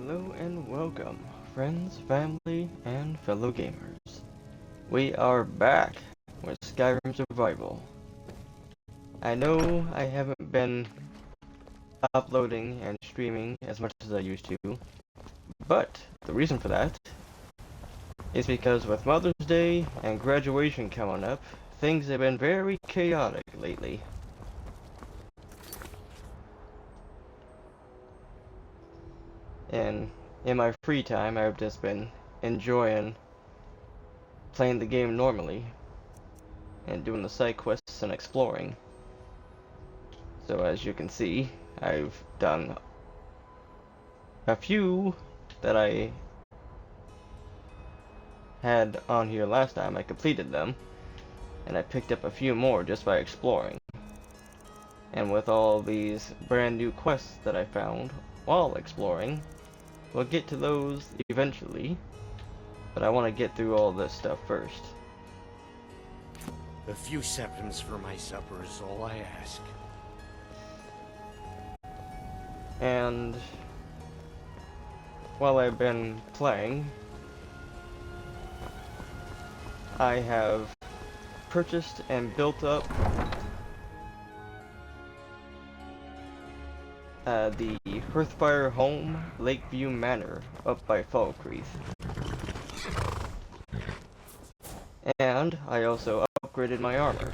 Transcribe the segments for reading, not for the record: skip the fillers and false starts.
Hello and welcome, friends, family, and fellow gamers. We are back with Skyrim Survival. I know I haven't been uploading and streaming as much as I used to, but the reason for that is because with Mother's Day and graduation coming up, things have been very chaotic lately. And in my free time, I've just been enjoying playing the game normally and doing the side quests and exploring. So as you can see, I've done a few that I had on here last time. I completed them, and I picked up a few more just by exploring. And with all these brand new quests that I found while exploring, we'll get to those eventually, but I want to get through all this stuff first. A few septims for my supper is all I ask. And while I've been playing, I have purchased and built up the Hearthfire Home Lakeview Manor up by Falkreath. And I also upgraded my armor.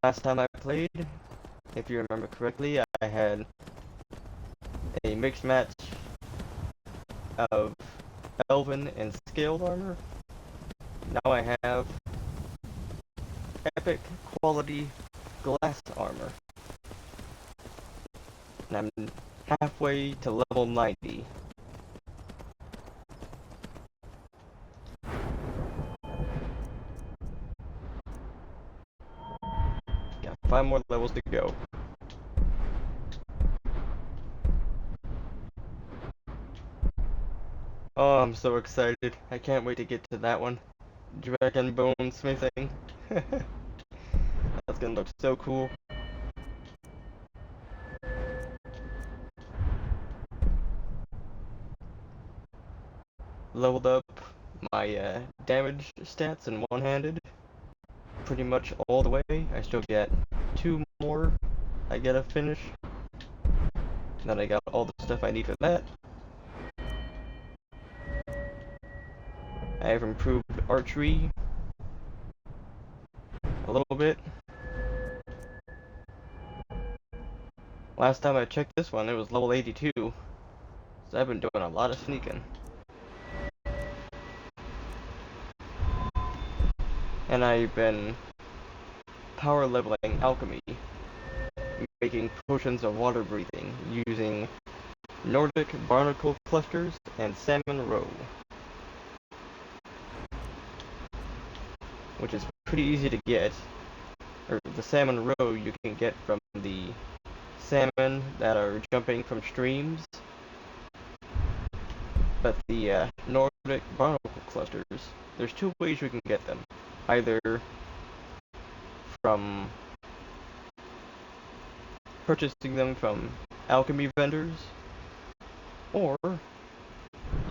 Last time I played, if you remember correctly, I had a mixed match of elven and scaled armor. Now I have epic quality glass armor. And I'm halfway to level 90. Got 5 more levels to go. Oh, I'm so excited. I can't wait to get to that one. Dragon bone smithing. That's gonna look so cool. Leveled up my damage stats in one-handed pretty much all the way. I still get 2 more I gotta finish. Then I got all the stuff I need for that. I have improved archery a little bit. Last time I checked this one, it was level 82. So I've been doing a lot of sneaking. And I've been power leveling alchemy, making potions of water breathing using Nordic barnacle clusters and salmon roe, which is pretty easy to get. Or the salmon roe you can get from the salmon that are jumping from streams, but the Nordic barnacle clusters, there's 2 ways you can get them. Either from purchasing them from alchemy vendors, or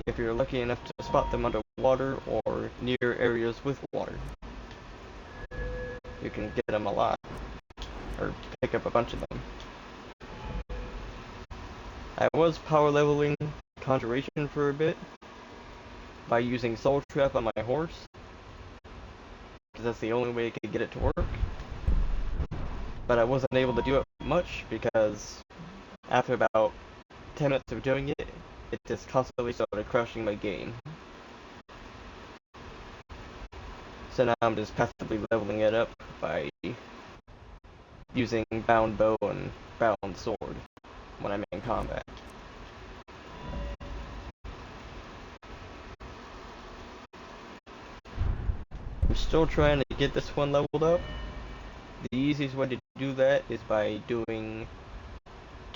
if you're lucky enough to spot them underwater or near areas with water. You can get them a lot, or pick up a bunch of them. I was power leveling conjuration for a bit by using soul trap on my horse, because that's the only way I could get it to work. But I wasn't able to do it much because after about 10 minutes of doing it, it just constantly started crashing my game. So now I'm just passively leveling it up by using bound bow and bound sword when I'm in combat. I'm still trying to get this one leveled up. The easiest way to do that is by doing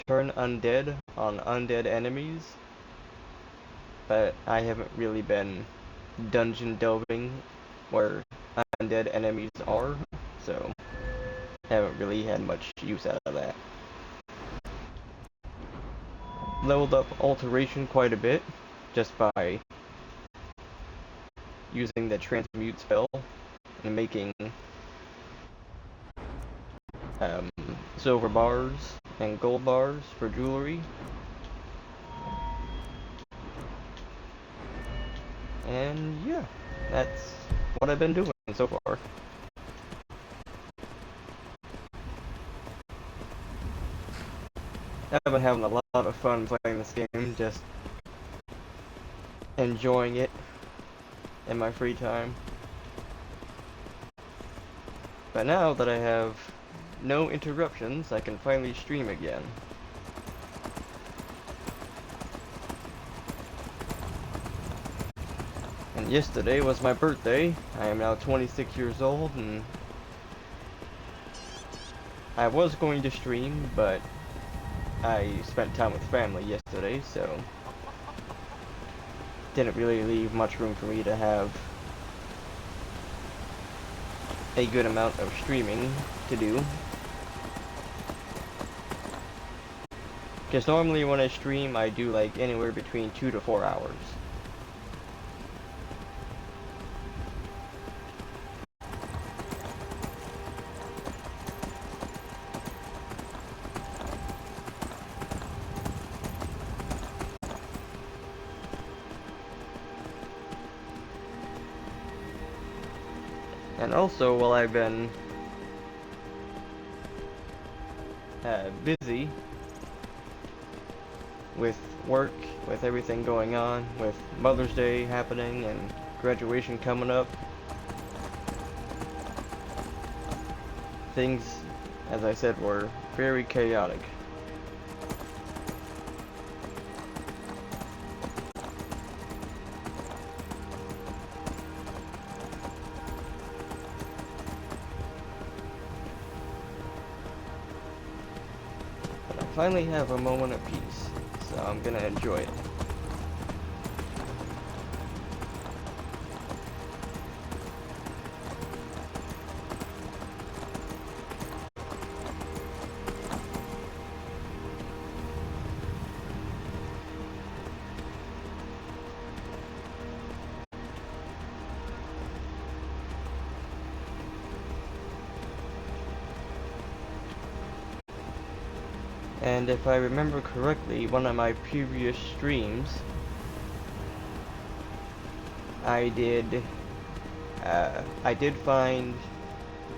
turn undead on undead enemies, but I haven't really been dungeon delving where undead enemies are, so I haven't really had much use out of that. leveled up alteration quite a bit just by using the transmute spell and making um, silver bars and gold bars for jewelry. And yeah, that's what I've been doing so far. I've been having a lot of fun playing this game, just enjoying it in my free time. But now that I have no interruptions, I can finally stream again. And yesterday was my birthday. I am now 26 years old, and I was going to stream, but I spent time with family yesterday, so didn't really leave much room for me to have a good amount of streaming to do. Because normally when I stream, I do like anywhere between 2 to 4 hours. And also, while I've been busy with work, with everything going on, with Mother's Day happening and graduation coming up, things, as I said, were very chaotic. But I finally have a moment of peace, so I'm gonna enjoy it. And if I remember correctly, one of my previous streams, I did find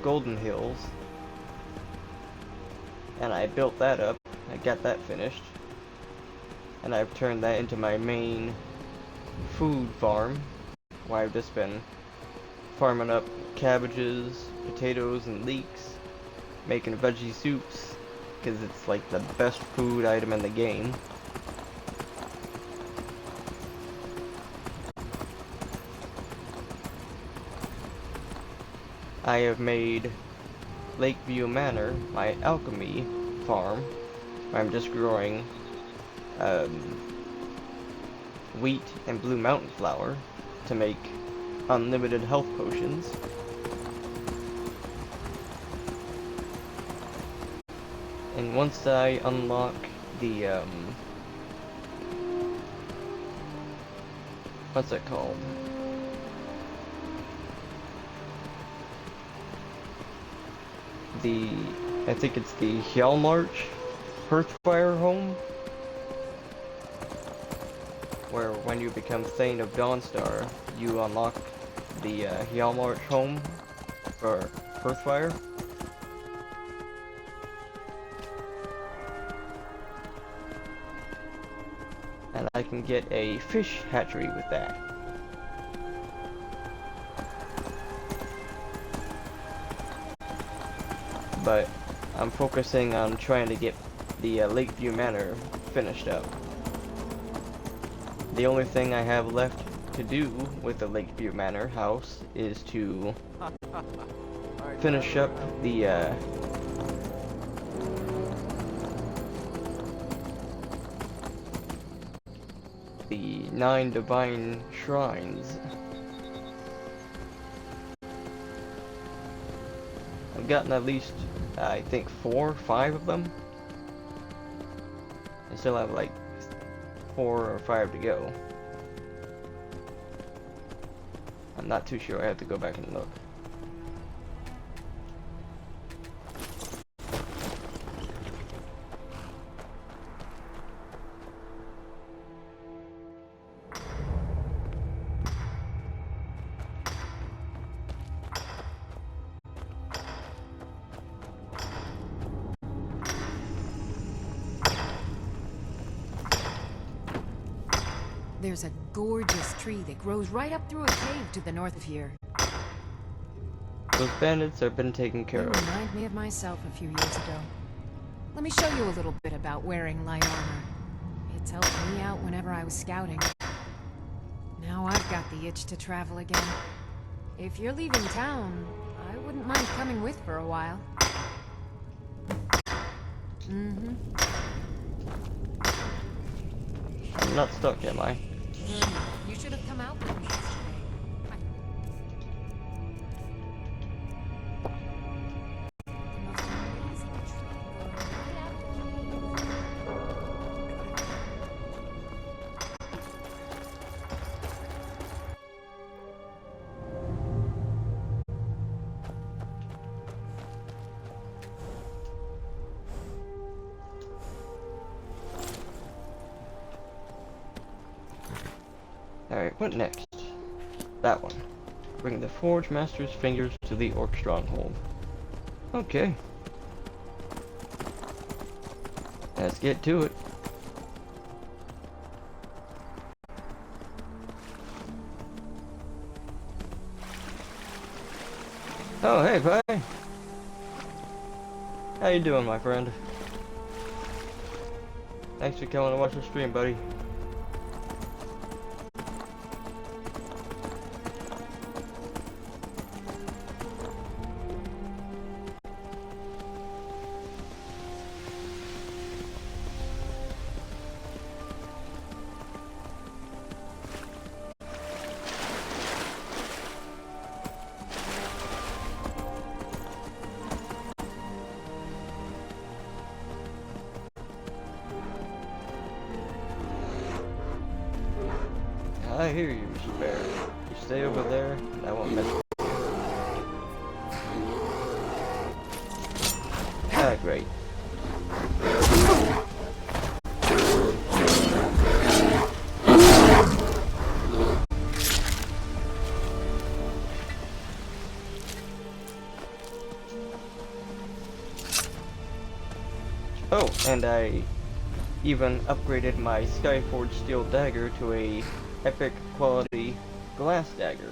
Golden Hills, and I built that up. I got that finished, and I've turned that into my main food farm, where I've just been farming up cabbages, potatoes, and leeks, making veggie soups, because it's like the best food item in the game. I have made Lakeview Manor my alchemy farm, where I'm just growing wheat and blue mountain flower to make unlimited health potions. And once I unlock the what's it called? I think it's the Hjalmarch Hearthfire home, where when you become Thane of Dawnstar, you unlock the Hjalmarch home for Hearthfire. And I can get a fish hatchery with that. But I'm focusing on trying to get the Lakeview Manor finished up. The only thing I have left to do with the Lakeview Manor house is to finish up the the 9 divine shrines. I've gotten at least, I think 4 or 5 of them. I still have like 4 or 5 to go. I'm not too sure. I have to go back and look. There's a gorgeous tree that grows right up through a cave to the north of here. Those bandits have been taken care You of. remind me of myself a few years ago. Let me show you a little bit about wearing light armor. It's helped me out whenever I was scouting. Now I've got the itch to travel again. If you're leaving town, I wouldn't mind coming with for a while. I'm not stuck, am I? You should have come out with me yesterday. Alright, what next? That one. Bring the Forge Master's fingers to the Orc Stronghold. Okay. Let's get to it. Oh, hey, Pi. How you doing, my friend? Thanks for coming to watch the stream, buddy. I hear you, Spare. You stay over there, and I won't mess with you. Ah, great. Oh, and I even upgraded my Skyforged steel dagger to a epic quality glass dagger.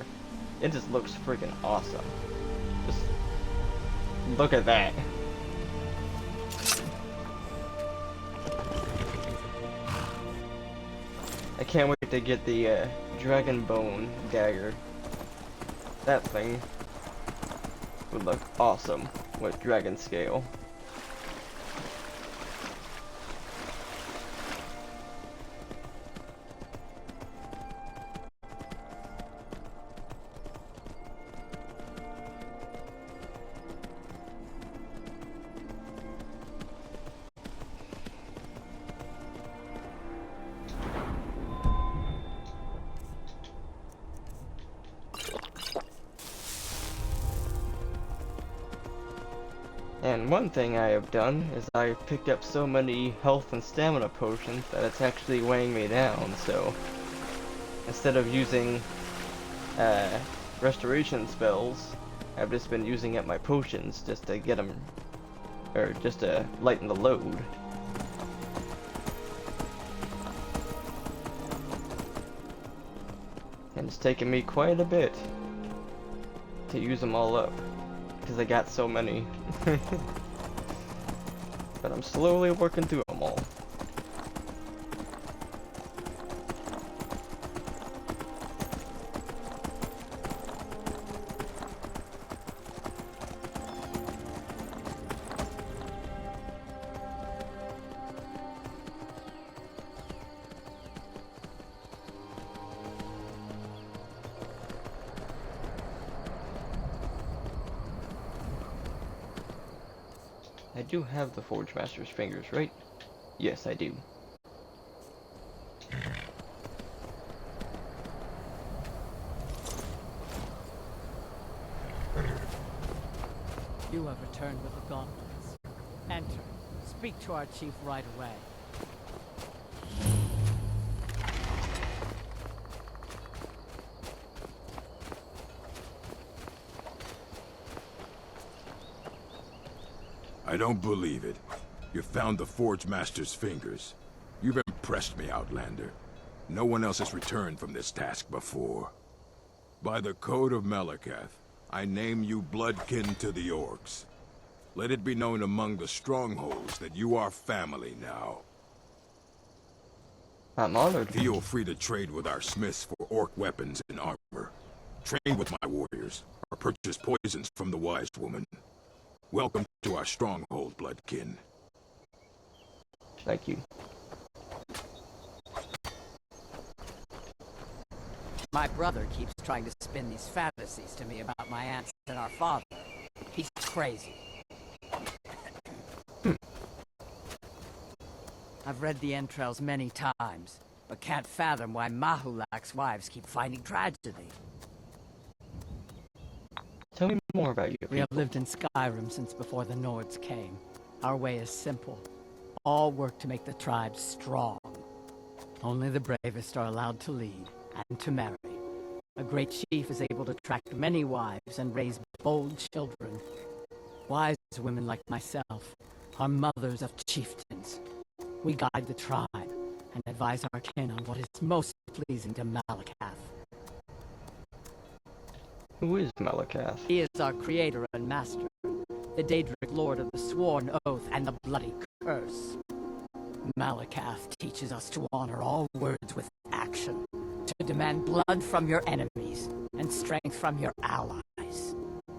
It just looks freaking awesome. Just look at that. I can't wait to get the dragon bone dagger. That thing would look awesome with dragon scale. And one thing I have done is I've picked up so many health and stamina potions that it's actually weighing me down, so instead of using restoration spells, I've just been using up my potions just to get them, or just to lighten the load. And it's taken me quite a bit to use them all up, because I got so many. But I'm slowly working through them all. I do have the Forge Master's fingers, right? Yes, I do. returned with the gauntlets. Enter. Speak to our chief right away. I don't believe it. You found the Forge Master's fingers. You've impressed me, Outlander. No one else has returned from this task before. By the Code of Malakath, I name you bloodkin to the orcs. Let it be known among the strongholds that you are family now. I'm honored. Feel free to trade with our smiths for orc weapons and armor. Train with my warriors, or purchase poisons from the wise woman. Welcome to our stronghold, bloodkin. Thank you. My brother keeps trying to spin these fantasies to me about my aunts and our father. He's crazy. I've read the entrails many times, but can't fathom why Mahulak's wives keep finding tragedy. Tell me more about you. We have lived in Skyrim since before the Nords came. Our way is simple. All work to make the tribes strong. Only the bravest are allowed to lead and to marry. A great chief is able to attract many wives and raise bold children. Wise women like myself are mothers of chieftains. We guide the tribe and advise our kin on what is most pleasing to Malakath. Who is Malakath? He is our creator and master, the Daedric Lord of the Sworn Oath and the Bloody Curse. Malakath teaches us to honor all words with action, to demand blood from your enemies and strength from your allies.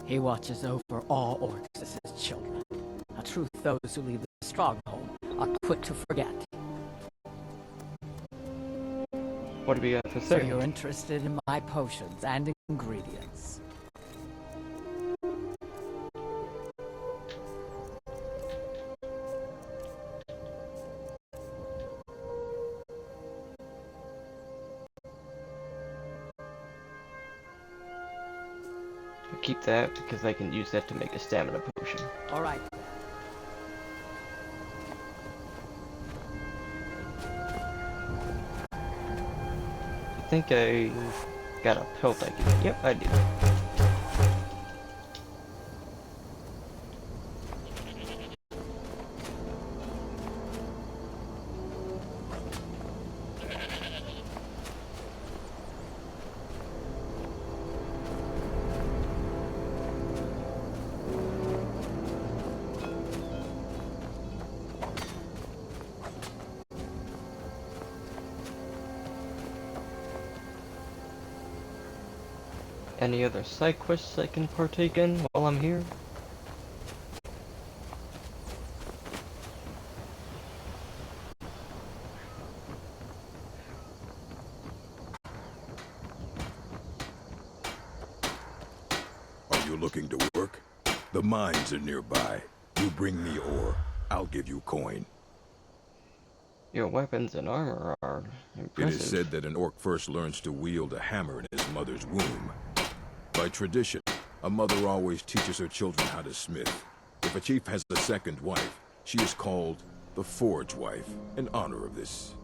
He watches over all orcs as his children, a truth those who leave the stronghold are quick to forget. What do you have to So say? you're interested in my potions and ingredients? I'll keep that because I can use that to make a stamina potion. All right. I think I got a pelt I can. Yep, I do. Any other side quests I can partake in while I'm here? Are you looking to work? The mines are nearby. You bring me ore, I'll give you coin. Your weapons and armor are It impressive. is said that an orc first learns to wield a hammer in his mother's womb. By tradition, a mother always teaches her children how to smith. If a chief has a second wife, she is called the Forge Wife, in honor of this.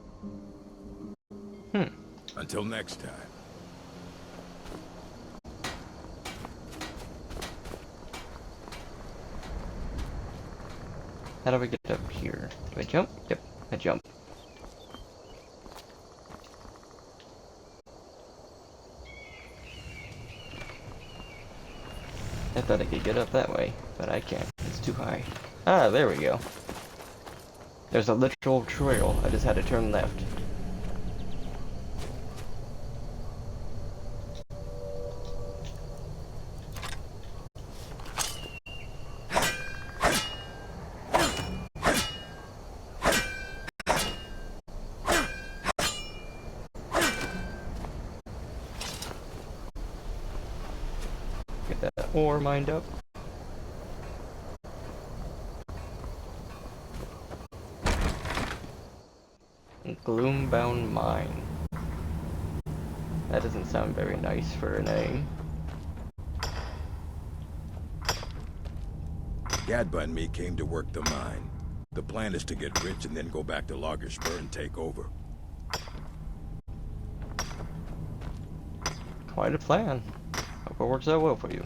Until next time. How do we get up here? Do I jump? Yep, I jump. I thought I could get up that way, but I can't. It's too high. Ah, there we go. There's a literal trail. I just had to turn left. Get that ore mined up. Gloombound Mine. That doesn't sound very nice for a name. Gadba and me came to work the mine. The plan is to get rich and then go back to Lagerspur and take over. Quite a plan. Hope it works out well for you.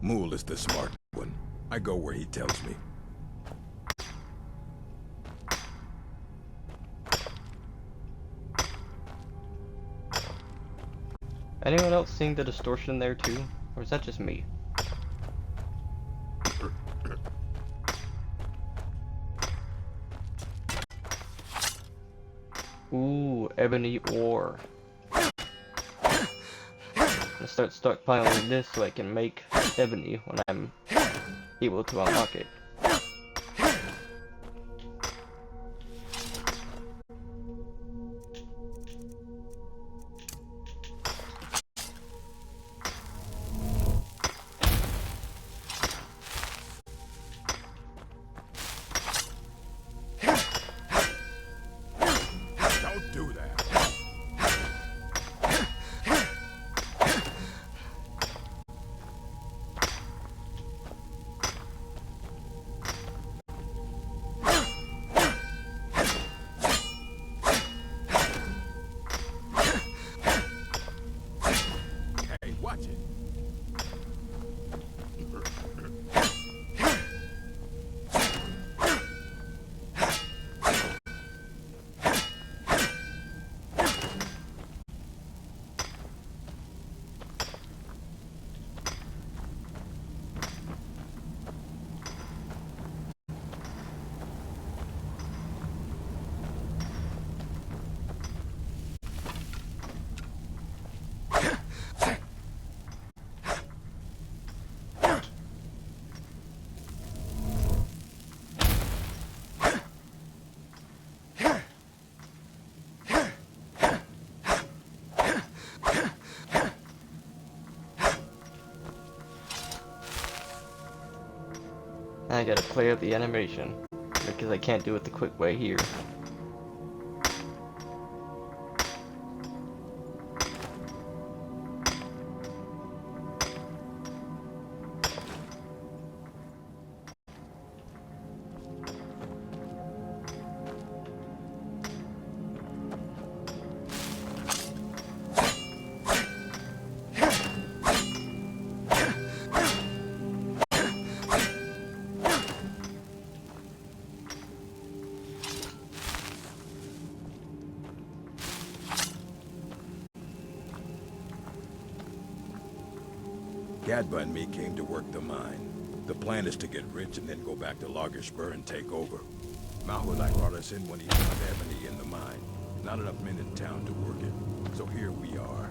Mool is the smart one. I go where he tells me. Anyone else seeing the distortion there too? Or is that just me? Ooh, ebony ore. Let's start stockpiling this so I can make ebony when I'm able to unlock it. Don't do that. Hey, watch it. I gotta play out the animation, because I can't do it the quick way here. Gadba and me came to work the mine. The plan is to get rich and then go back to Lagerspur and take over. Mahulai brought us in when he found ebony in the mine. Not enough men in town to work it, so here we are.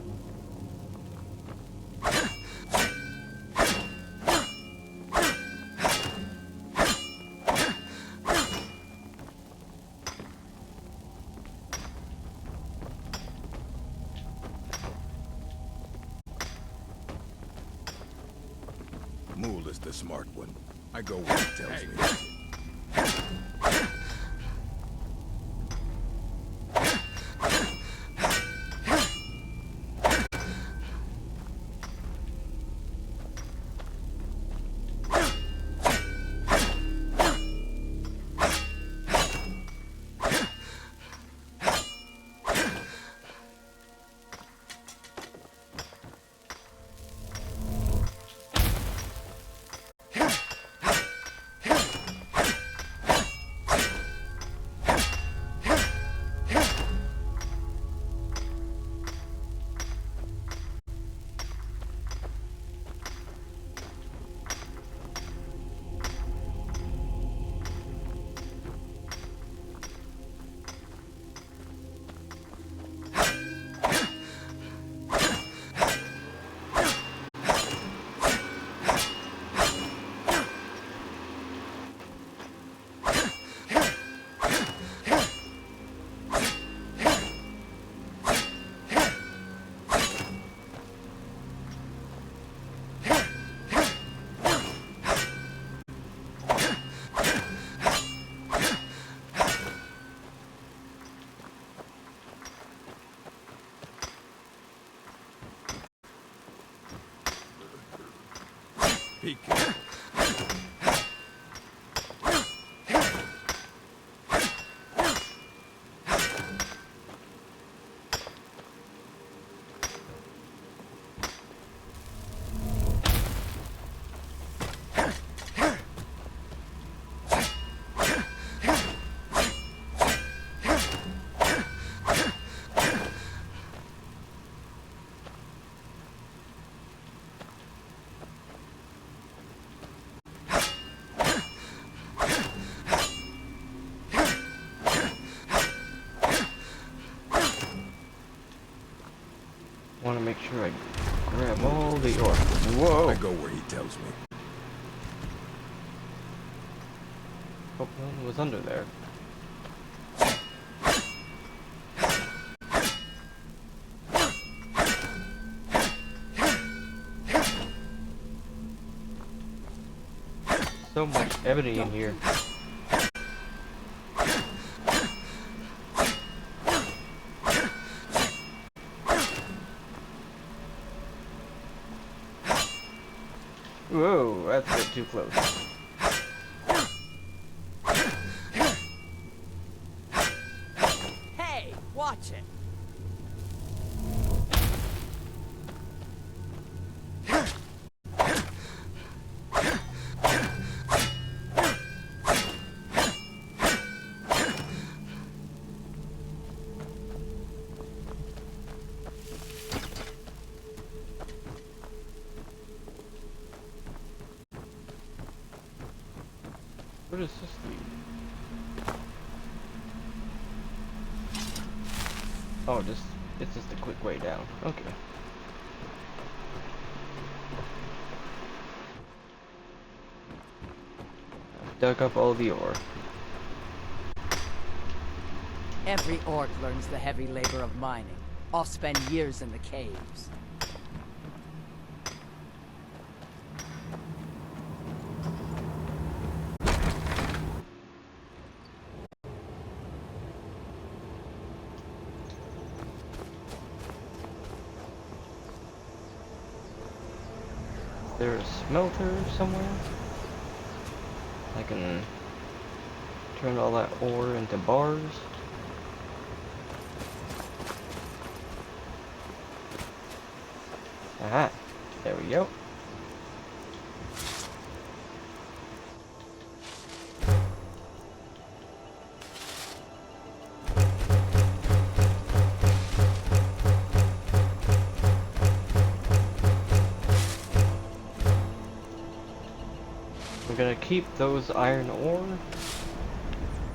Mool is the smart one. I go where he tells me. Be careful. sure I grab all the ore. Whoa! I go where he tells me. Hope no one was under there. So much ebony in here. Whoa, that's a bit too close. Hey, watch it. Where does this lead? Oh, it's just a quick way down. Okay. I've dug up all the ore. Every orc learns the heavy labor of mining. I'll spend years in the caves. There's a smelter somewhere. I can turn all that ore into bars. Aha, there we go. I'm gonna keep those iron ore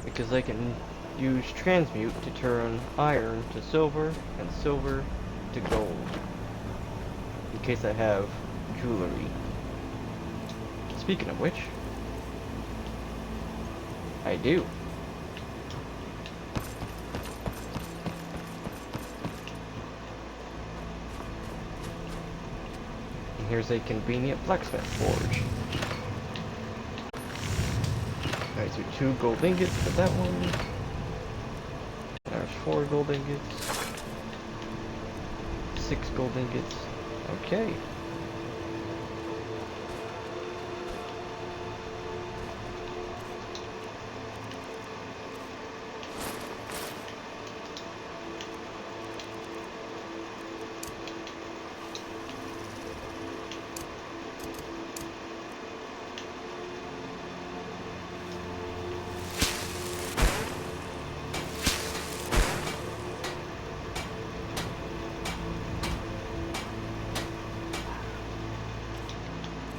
because I can use transmute to turn iron to silver and silver to gold in case I have jewelry. Speaking of which, I do. And here's a convenient blacksmith forge. Alright, so 2 gold ingots for that one. There's 4 gold ingots. 6 gold ingots. Okay.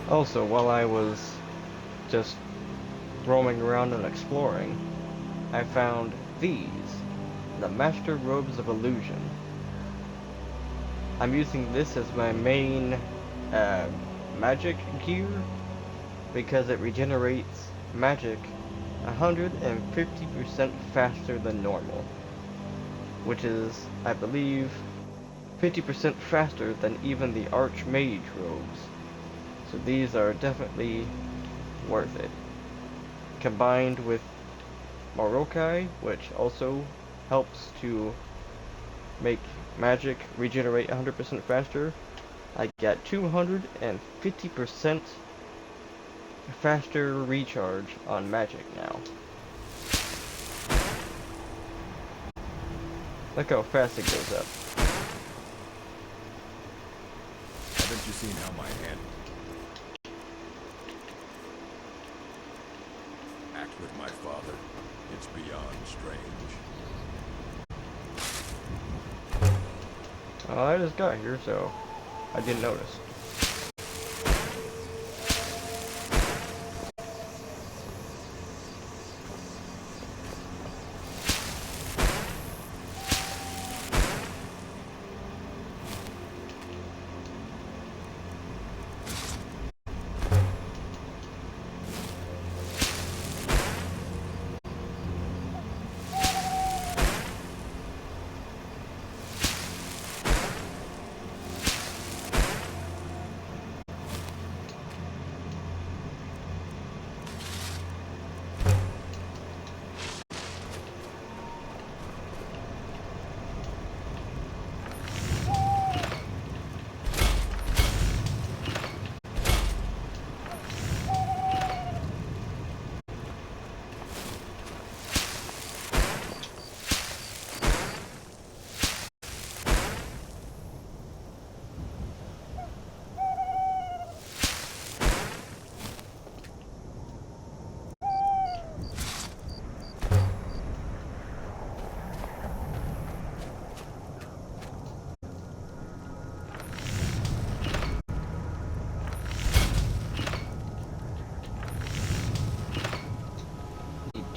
Also, while I was just roaming around and exploring, I found these, the Master Robes of Illusion. I'm using this as my main magic gear because it regenerates magic 150% faster than normal, which is, I believe, 50% faster than even the Archmage robes. So these are definitely worth it. Combined with Morokai, which also helps to make magic regenerate 100% faster, I got 250% faster recharge on magic now. Look how fast it goes up. Haven't you seen how my hand act with my father? It's beyond strange. Well, I just got here, so I didn't notice.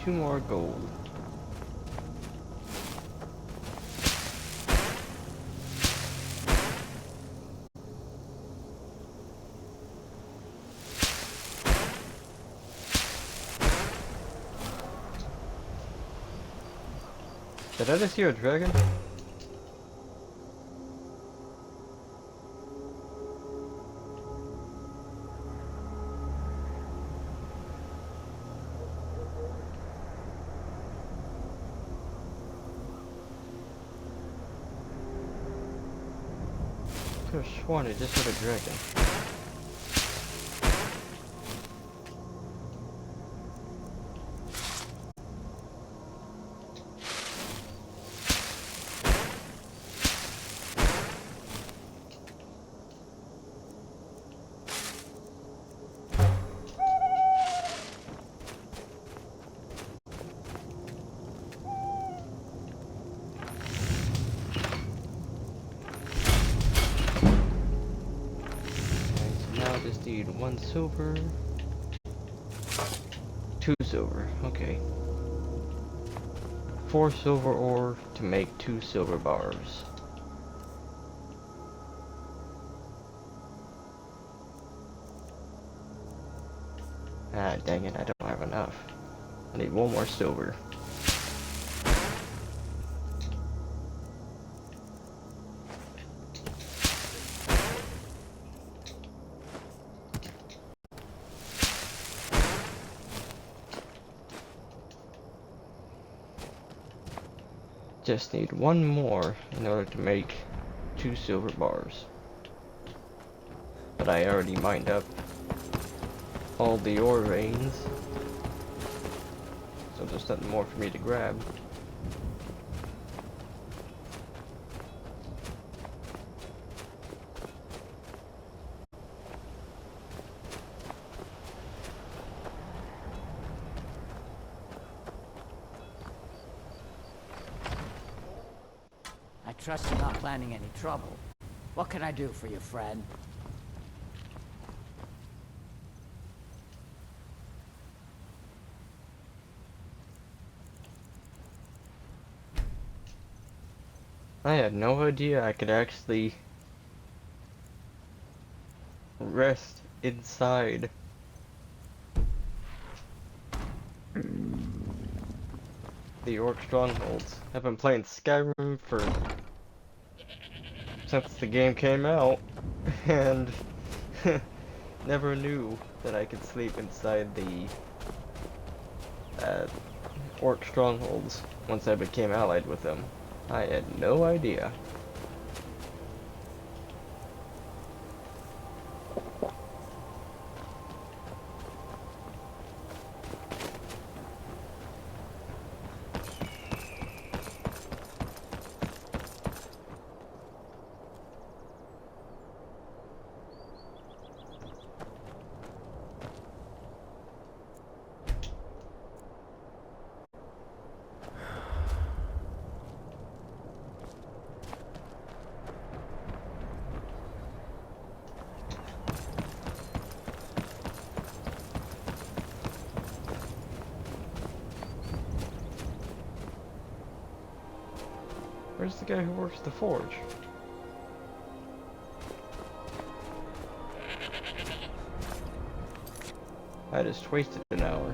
2 more gold. Did I just hear a dragon? I could have sworn I just heard a dragon. Just need 1 silver, 2 silver, okay. 4 silver ore to make 2 silver bars. Ah, dang it, I don't have enough. I need 1 more silver. Just need 1 more in order to make 2 silver bars. But I already mined up all the ore veins, so there's nothing more for me to grab. I trust you're not planning any trouble. What can I do for you, friend? I had no idea I could actually rest inside the orc strongholds. I've been playing Skyrim since the game came out, and never knew that I could sleep inside the orc strongholds once I became allied with them. I had no idea. Where's the guy who works the forge? I just wasted an hour.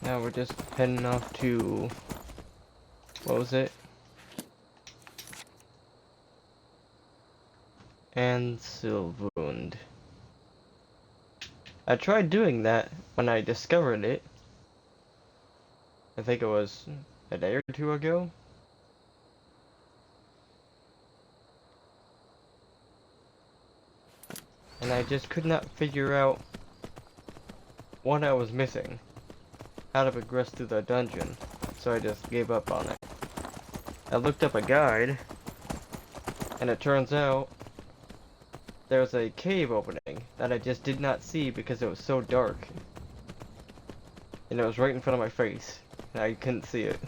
Now we're just heading off to, what was it? And Sylvund. I tried doing that when I discovered it. I think it was a day or two ago. And I just could not figure out what I was missing. How to progress through the dungeon. So I just gave up on it. I looked up a guide, and it turns out there's a cave opening that I just did not see because it was so dark. And it was right in front of my face, and I couldn't see it.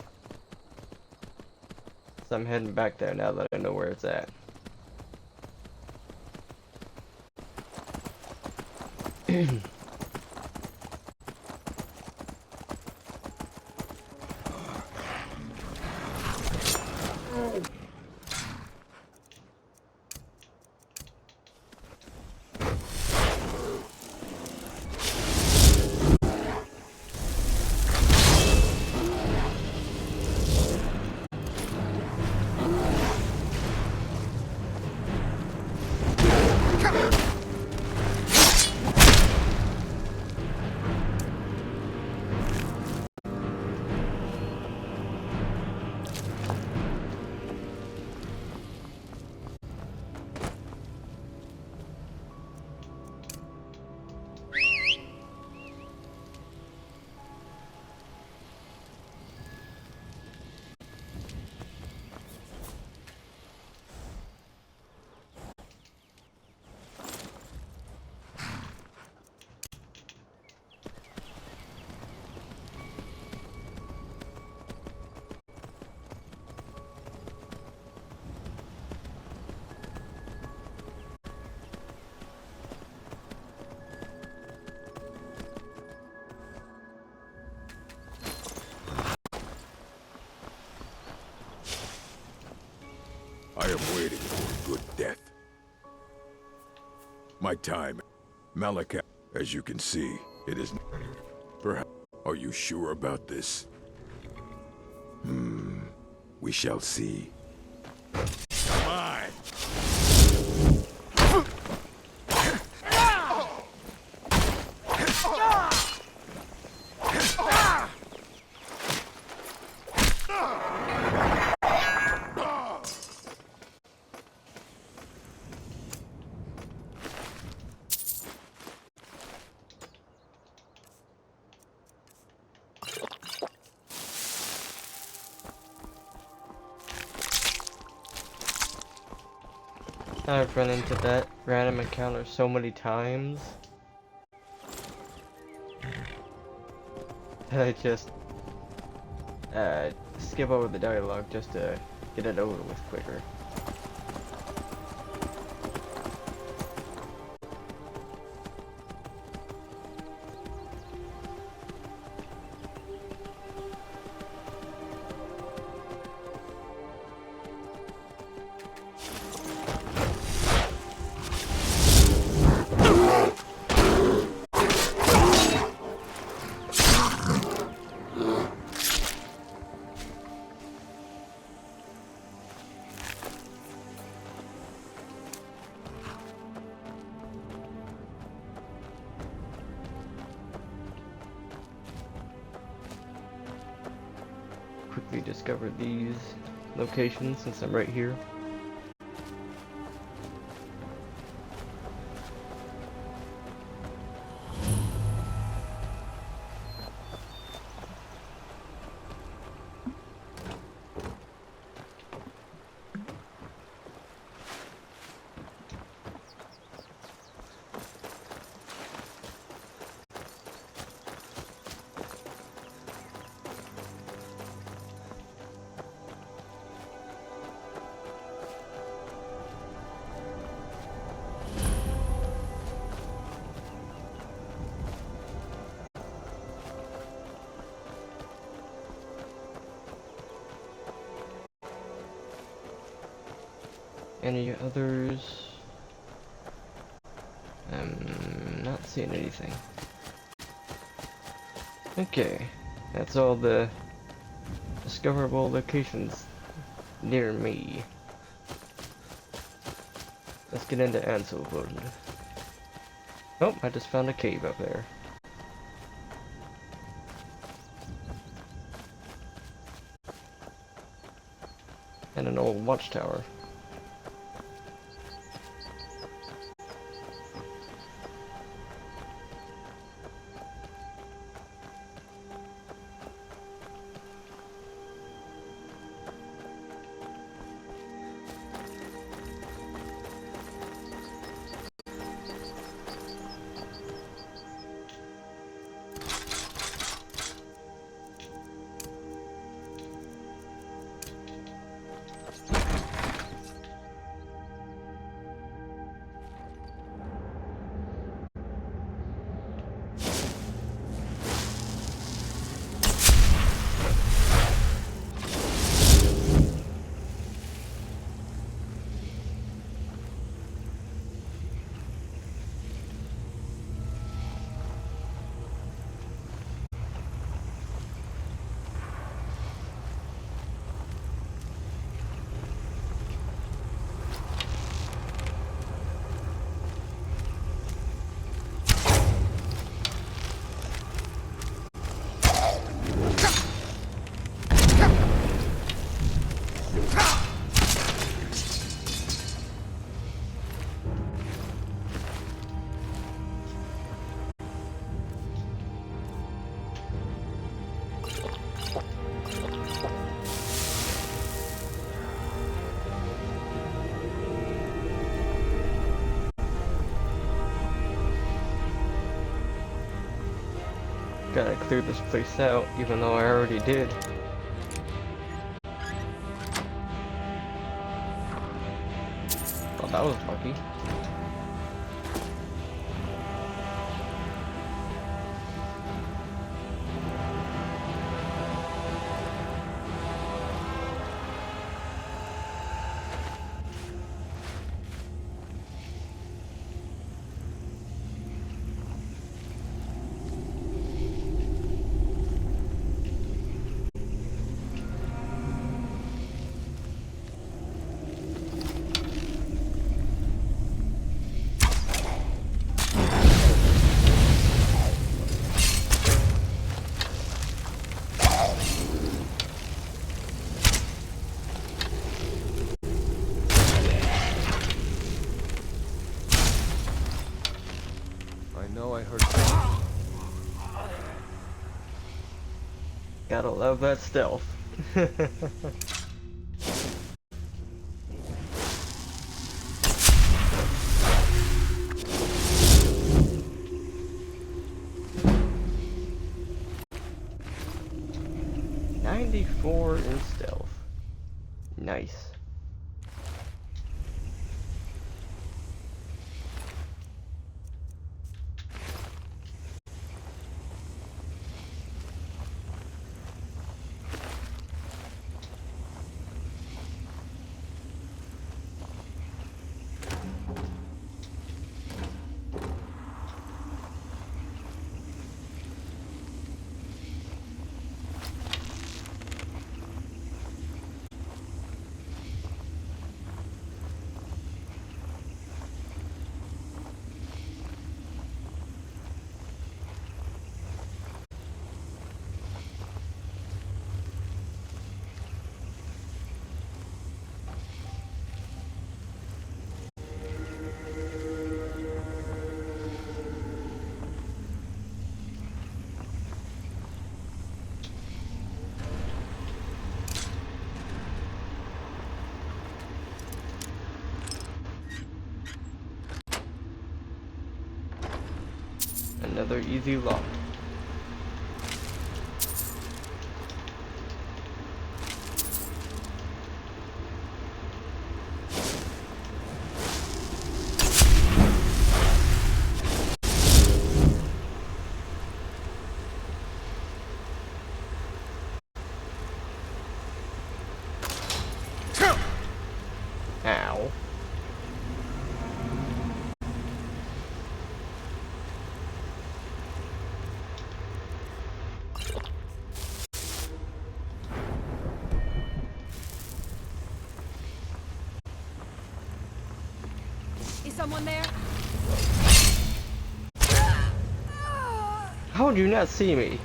So I'm heading back there now that I know where it's at. I am waiting for a good death. My time, Malakath, as you can see, it is... Perhaps... Are you sure about this? We shall see. Come on! I've run into that random encounter so many times that I just skip over the dialogue just to get it over with quicker. Quickly discover these locations since I'm right here. Any others? I'm not seeing anything. Okay, That's all the discoverable locations near me. Let's get into Anselwood. Oh, I just found a cave up there. And an old watchtower. Gotta clear this place out, even though I already did. Well, that was lucky. Gotta love that stealth. 94 in stealth. Nice. Another easy lock. Ow. someone there? How do you not see me?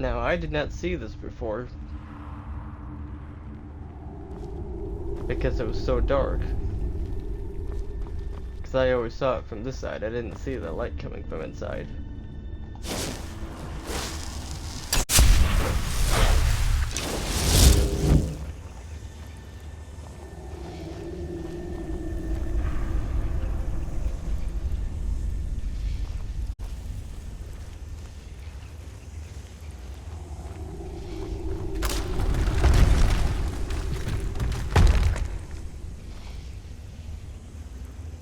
Now, I did not see this before because it was so dark. Because I always saw it from this side, I didn't see the light coming from inside.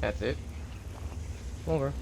That's it. Over.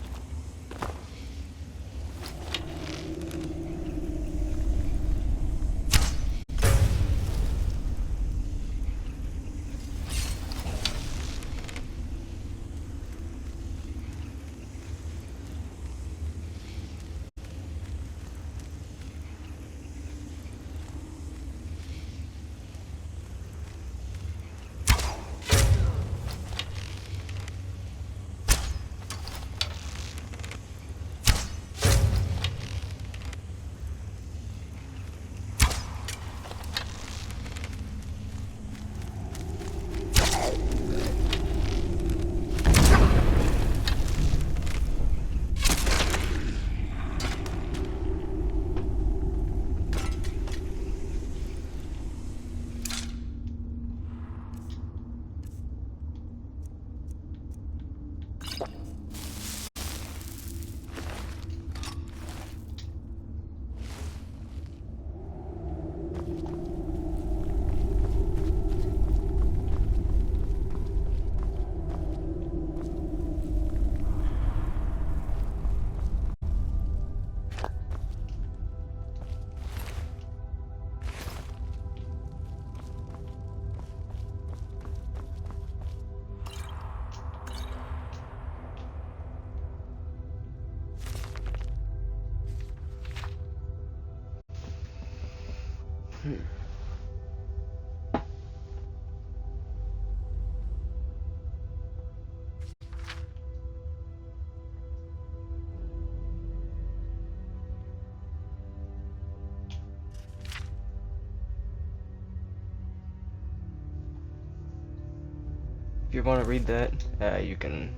If you want to read that, you can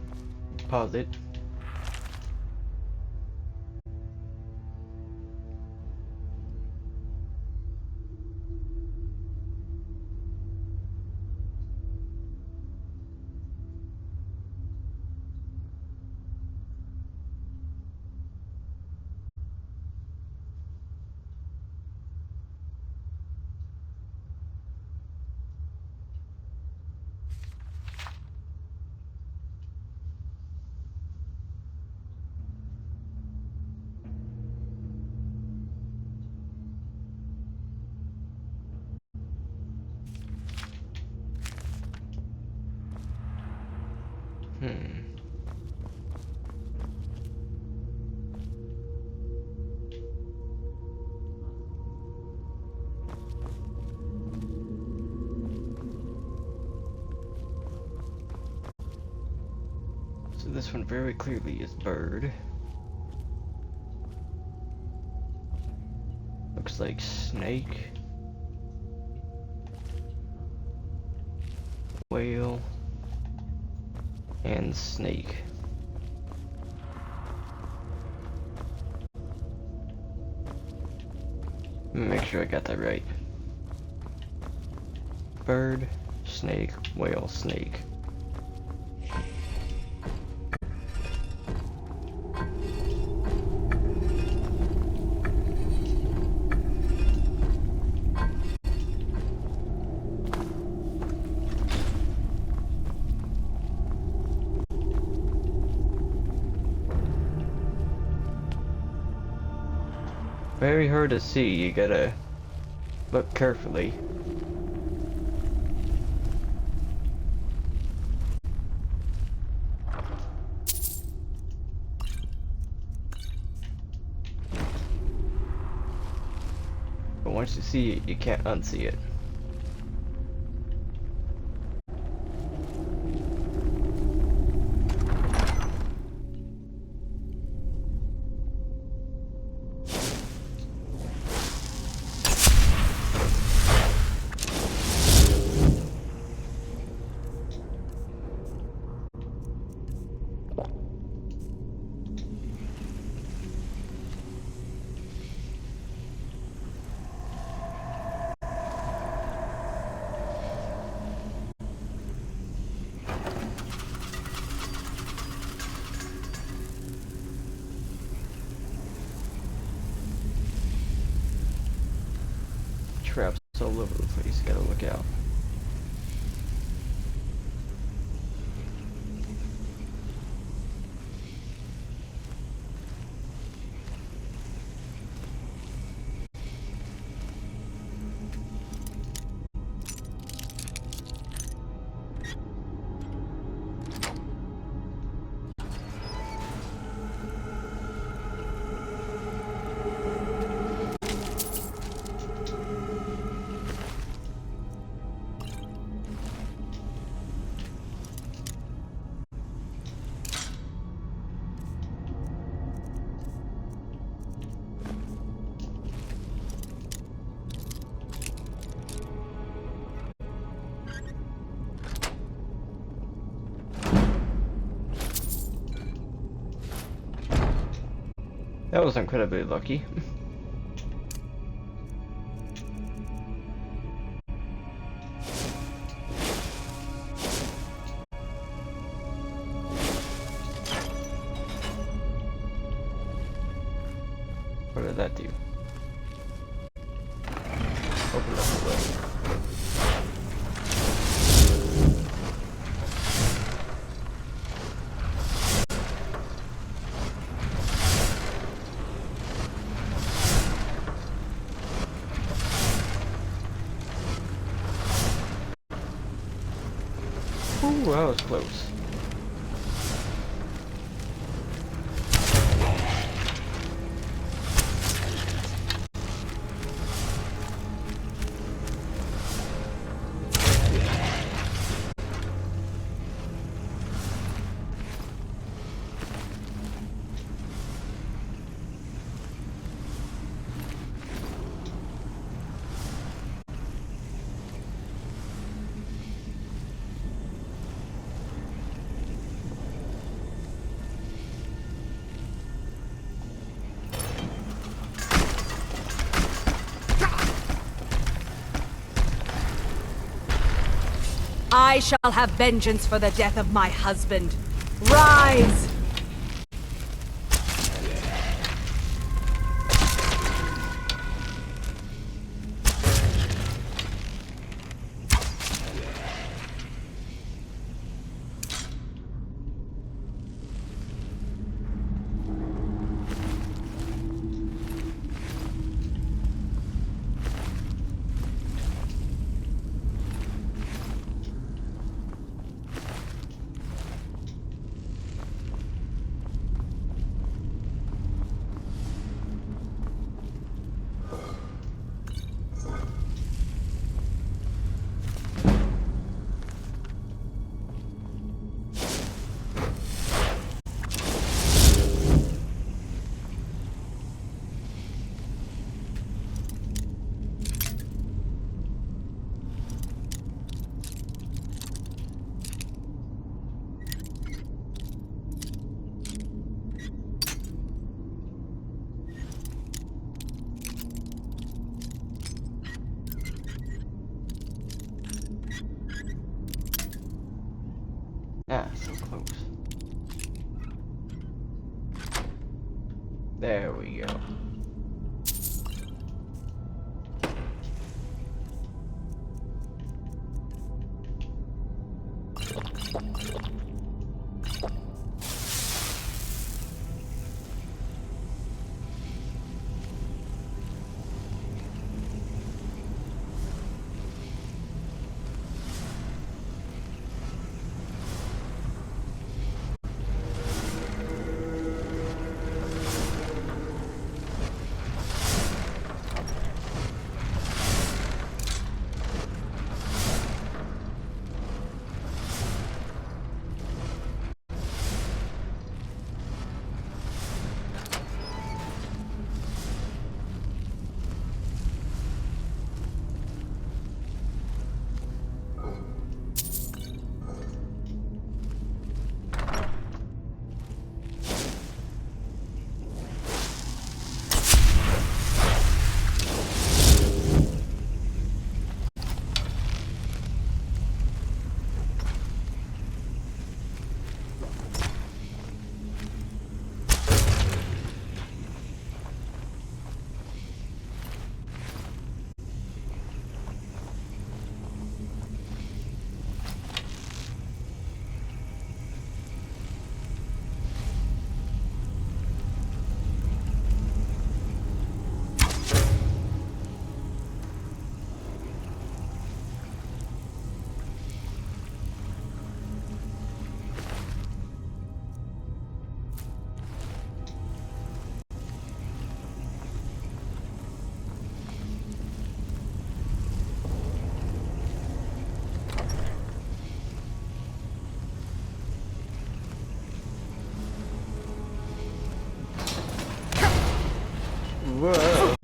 pause it. So this one very clearly is bird. Looks like snake. Whale. And snake. Make sure I got that right. Bird, snake, whale, snake. Very hard to see, you gotta look carefully. But once you see it, you can't unsee it. Traps all over the place, gotta look out. That was incredibly lucky. What did that do? Open up the way. Ooh, that was close. I shall have vengeance for the death of my husband. Rise! Ah, so close. There we go. Whoa.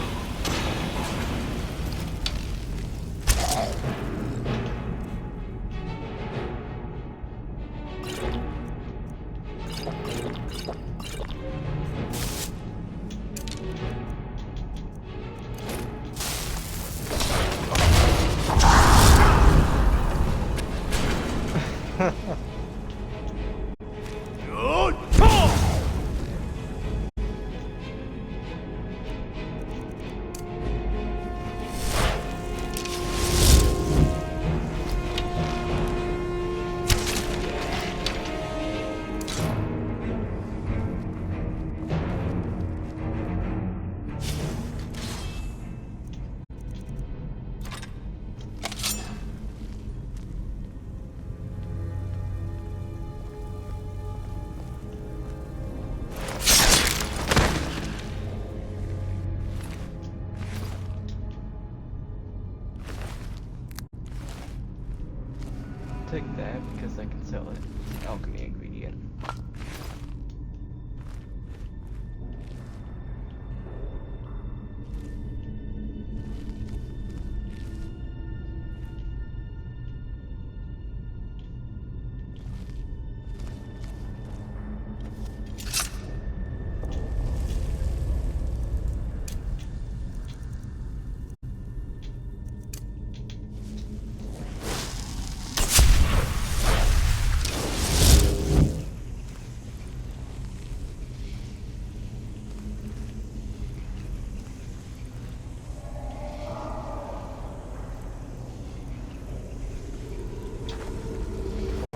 Take that because I can sell it. It's an alchemy ingredient.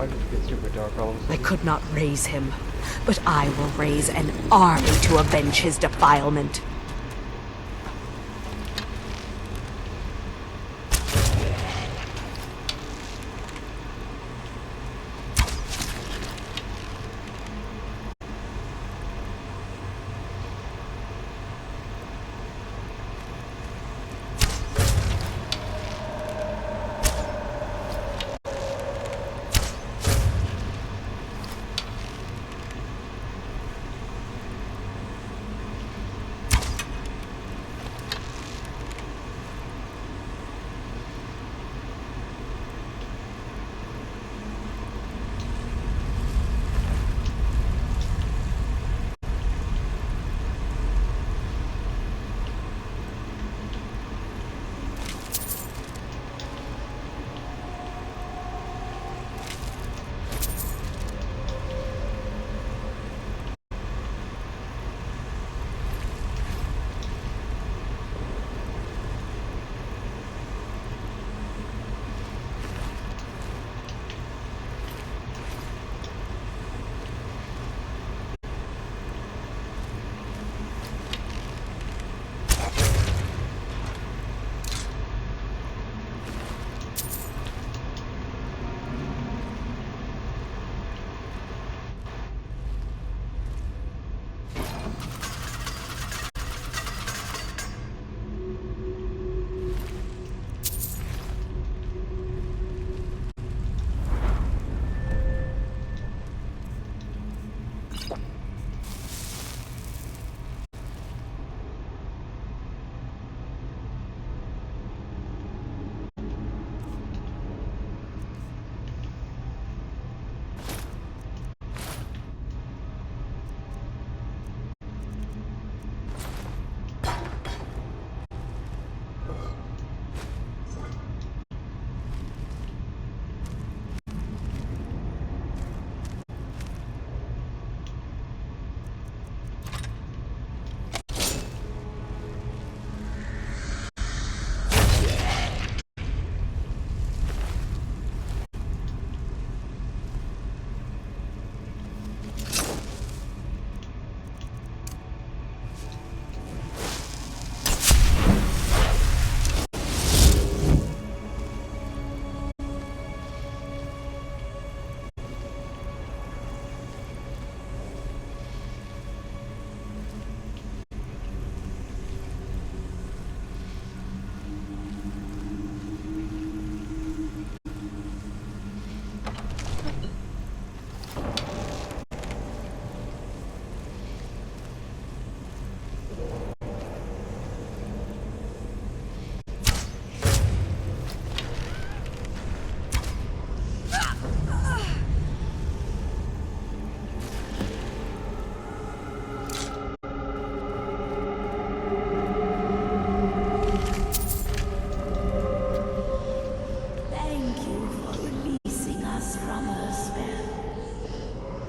Why did it get super dark all of a I sudden? could not raise him, but I will raise an army to avenge his defilement.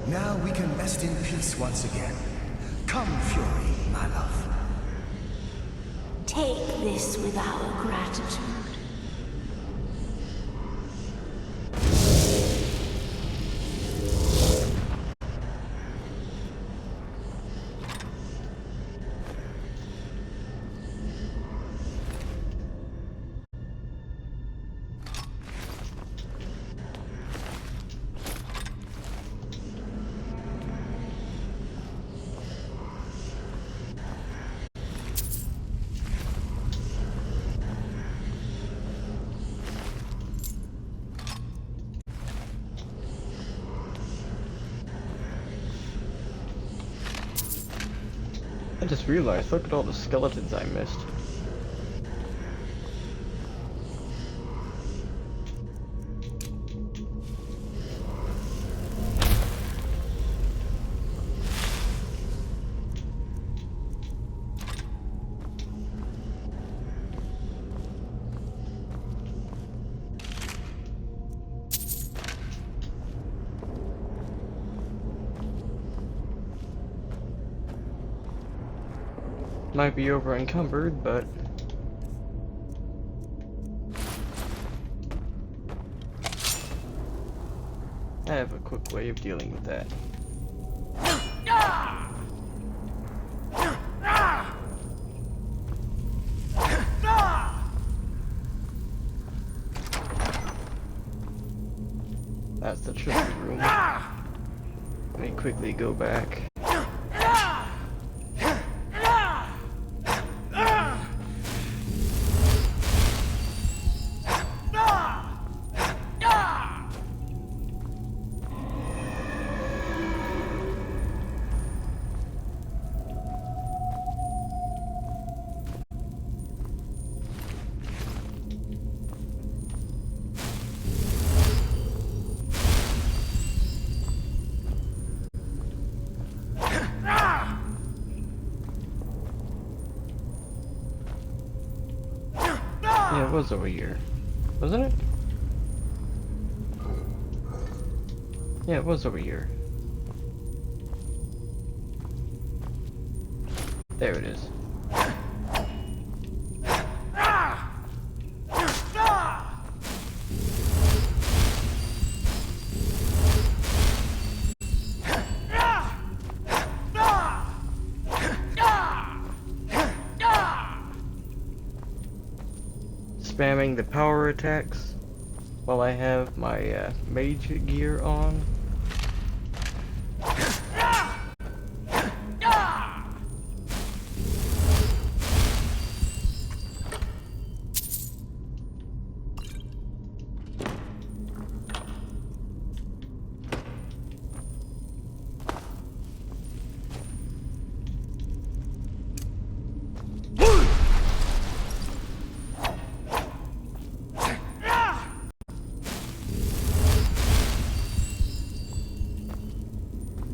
Now we can rest in peace once again. Come, Fury, my love. Take this with our gratitude. I just realized, look at all the skeletons I missed. Might be over encumbered, but I have a quick way of dealing with that. That's the tricky room. Let me quickly go back. Yeah, it was over here. Wasn't it? Yeah, it was over here. There it is. Spamming the power attacks while I have my mage gear on.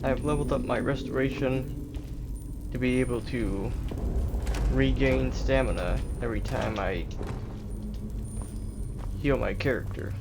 I've leveled up my restoration to be able to regain stamina every time I heal my character.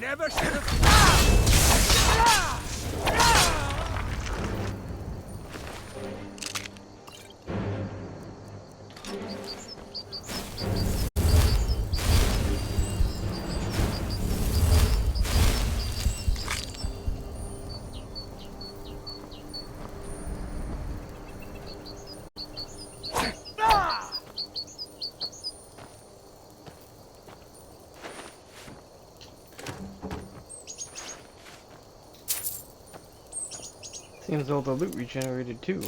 Never should have. Seems all the loot regenerated too.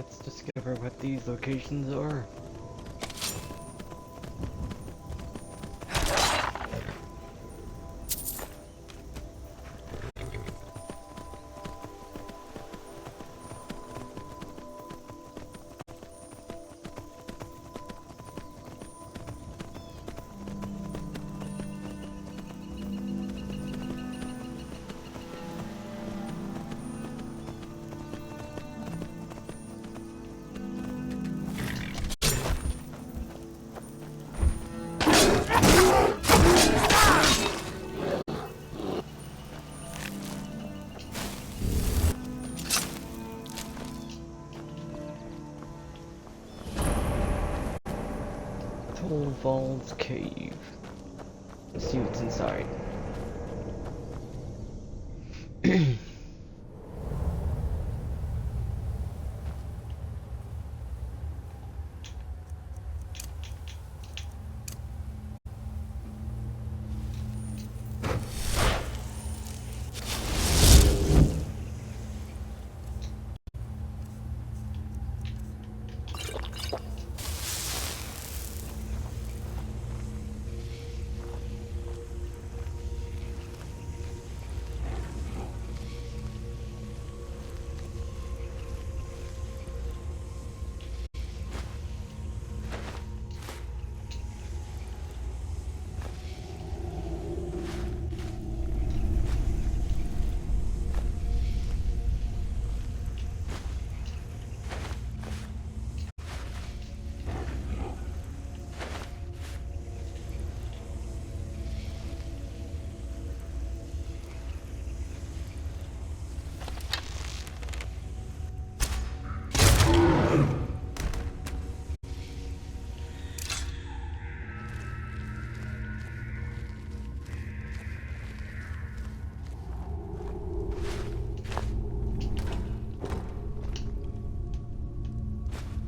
let's discover what these locations are. Toll Falls Cave. Let's see what's inside.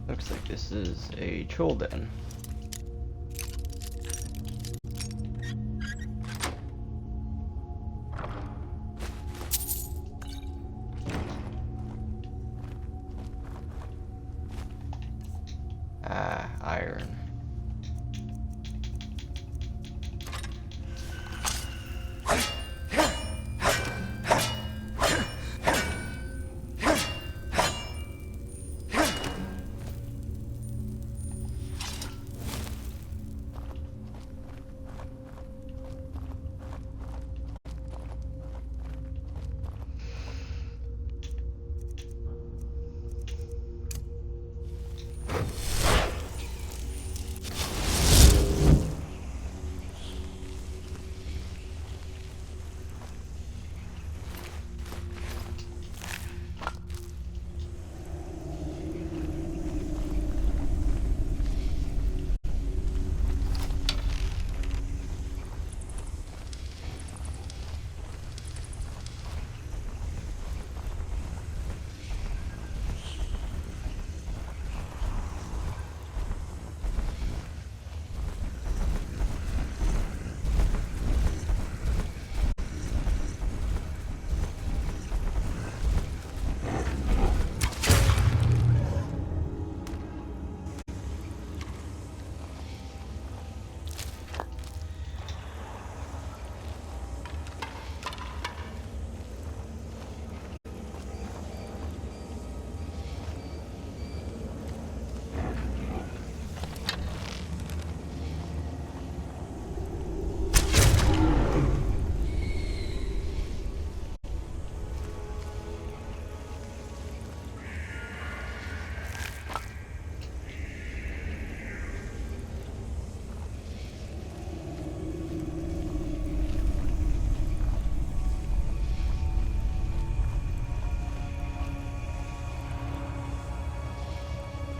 Looks like this is a troll den. Ah, iron.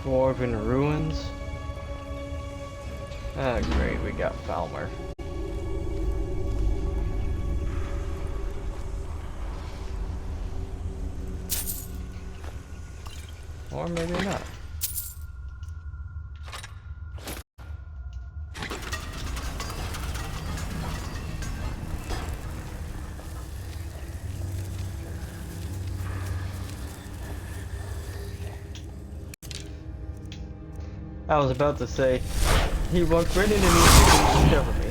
Dwarven ruins. Ah, great, we got Falmer. Or maybe not. I was about to say, he walked right into me and discover me.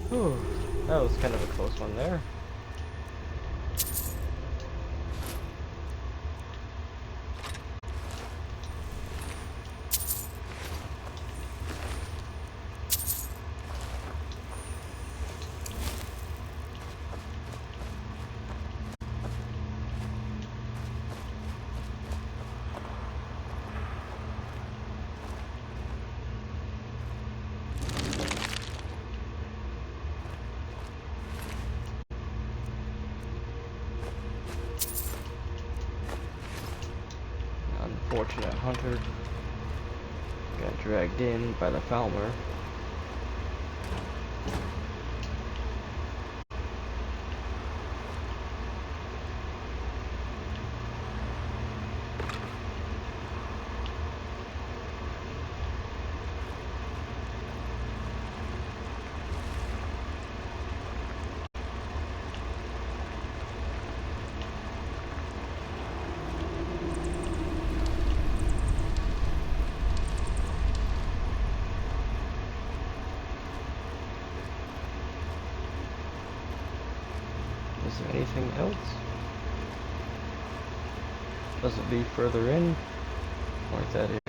Whew, that was kind of a close one there. Unfortunate hunter got dragged in by the Falmer. Is there anything else? Does it lead further in? Or is that it?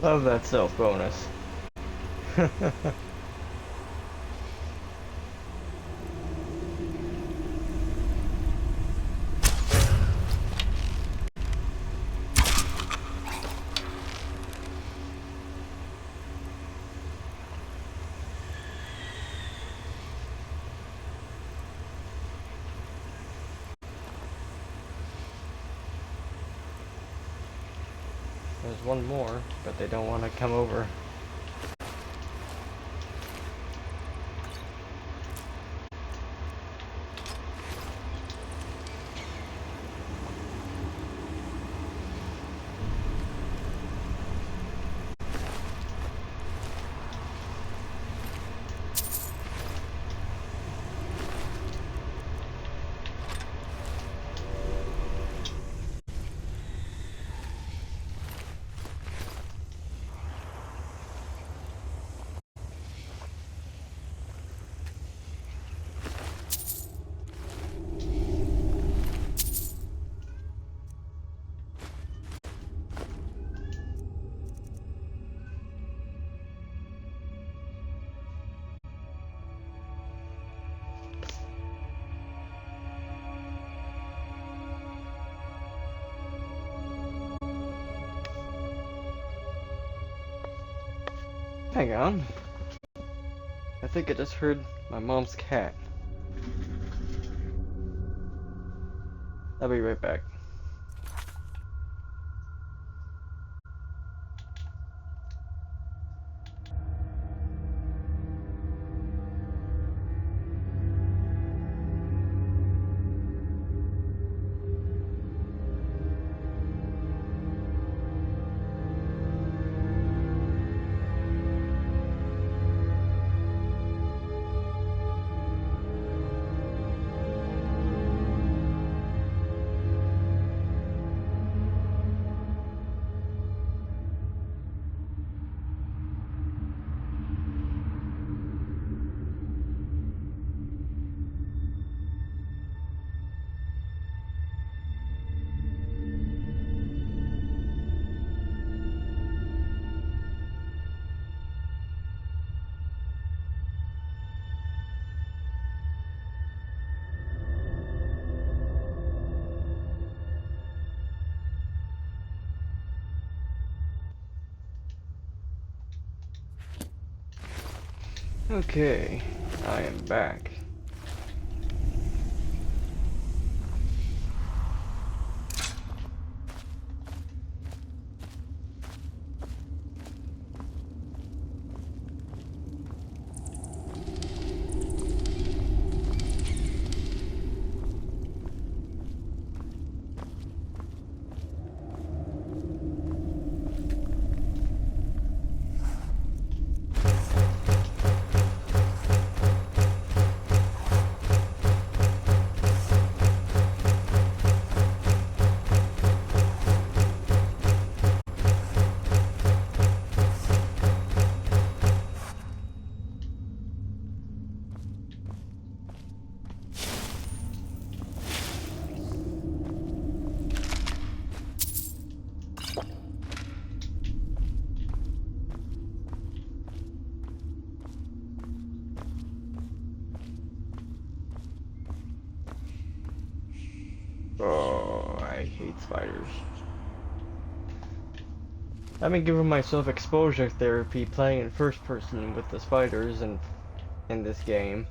Love that self bonus. There's one more, but they don't want to come over. Hang on. I think I just heard my mom's cat. I'll be right back. Okay, I am back. Oh, I hate spiders. I've been giving myself exposure therapy playing in first person with the spiders in this game.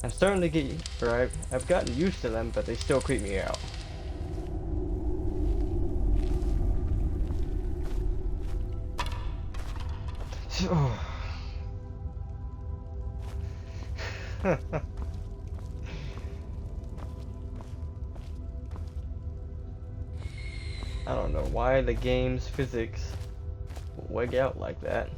I'm starting to get, or I've gotten used to them, but they still creep me out. Oh. I don't know why the game's physics wig out like that.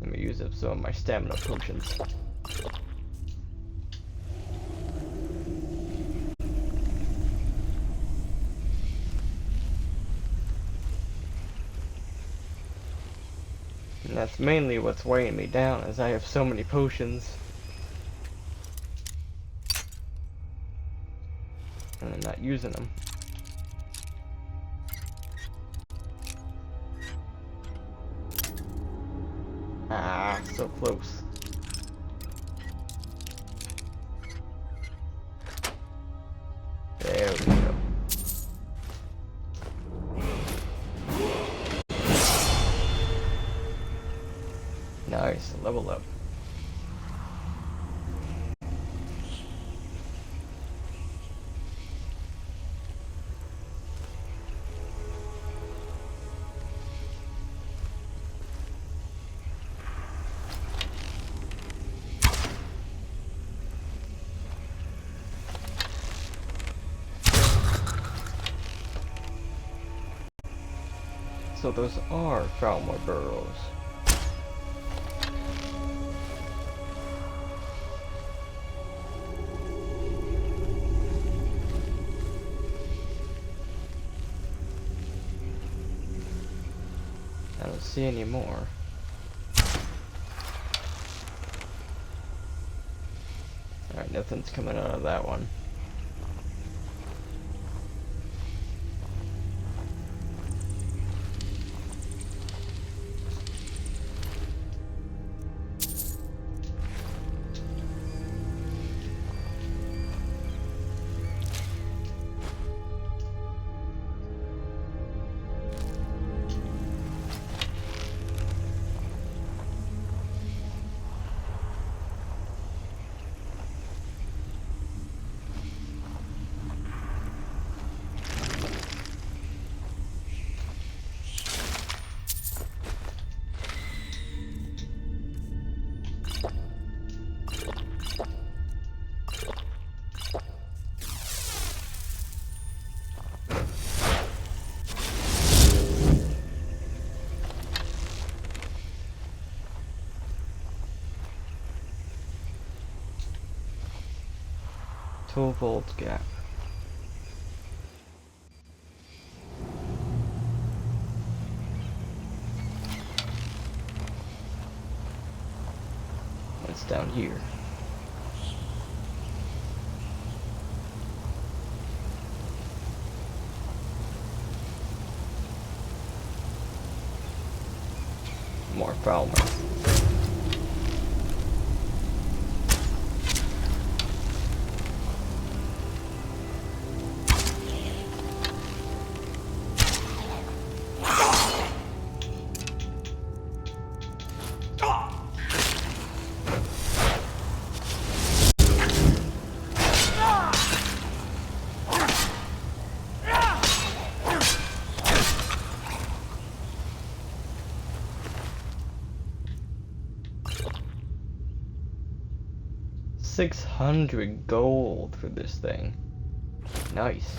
Let me use up some of my stamina potions. And that's mainly what's weighing me down, as I have so many potions. And I'm not using them. Ah, so close. There we go. Nice, level up. So those are Falmer burrows. I don't see any more. Alright, nothing's coming out of that one. Volt gap. down here? More Falmer. $600 gold for this thing. Nice.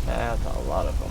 That's a lot of them.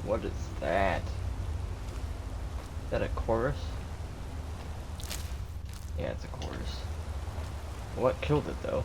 What is that? Is that a chorus? Yeah, it's a chorus. What killed it though?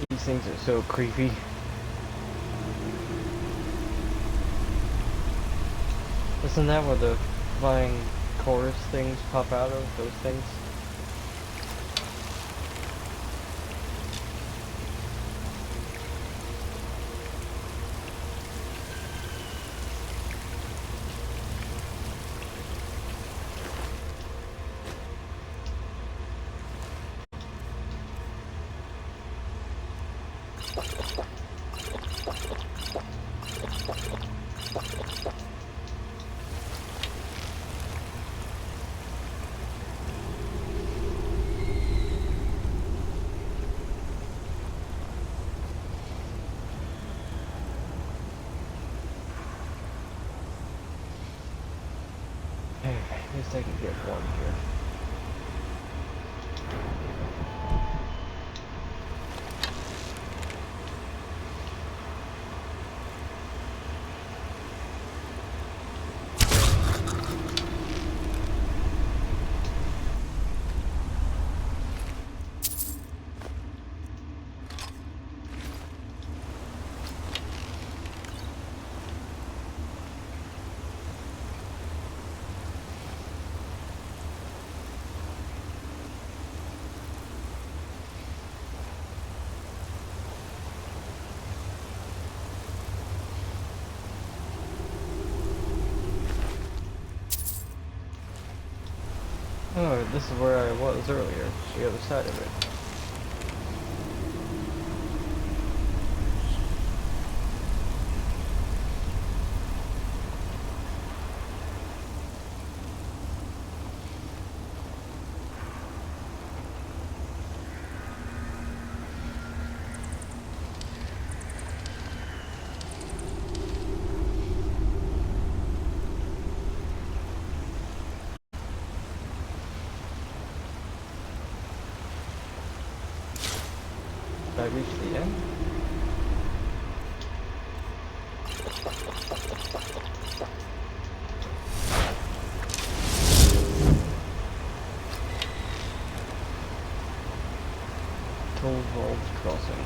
These things are so creepy. Isn't that where the flying chorus things pop out of? Those things? At least I can get warm here. Oh, this is where I was earlier, the other side of it. Did I reach the end? Toll Vault Crossing.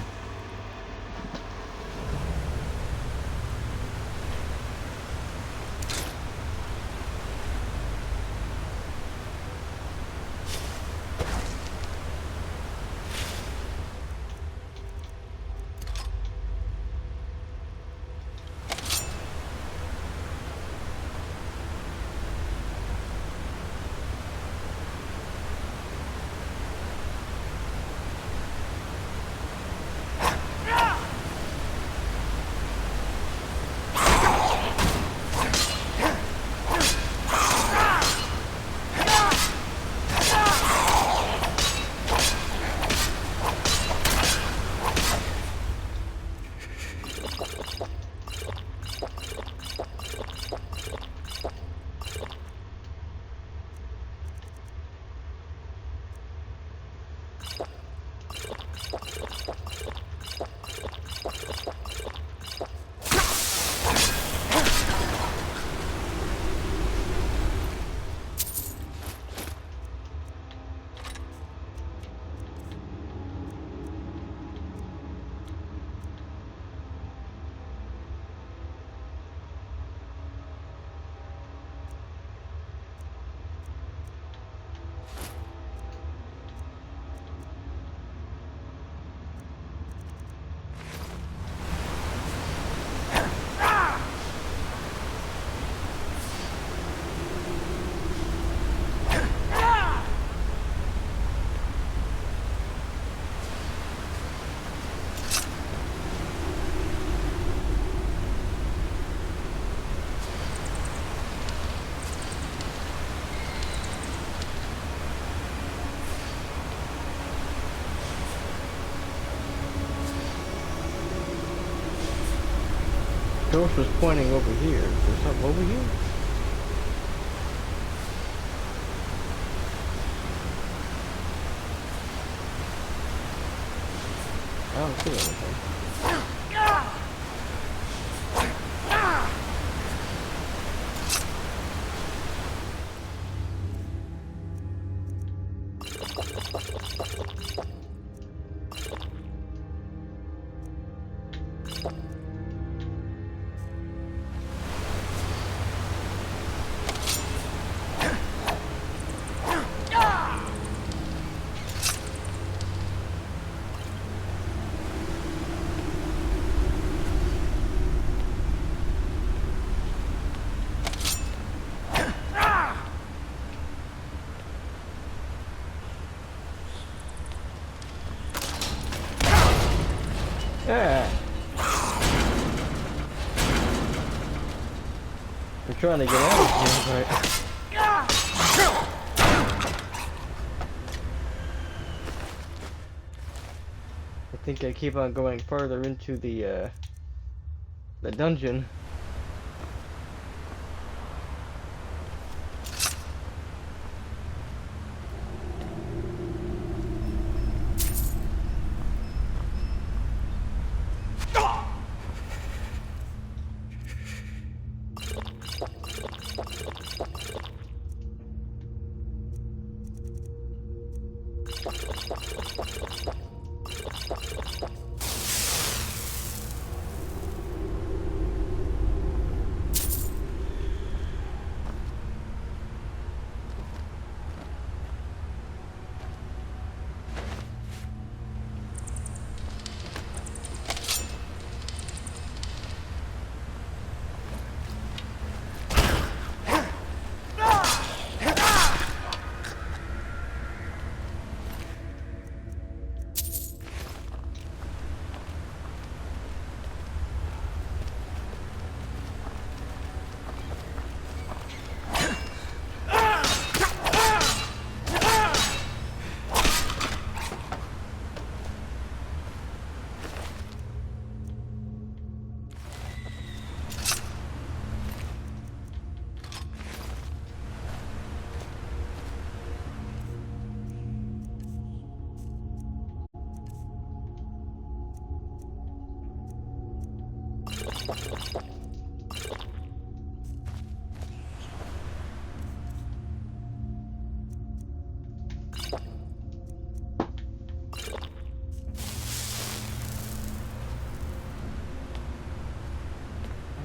Ghost was pointing over here. There's something over here? I don't see anything. Yeah. We're trying to get out of here, but I think I keep on going further into the dungeon.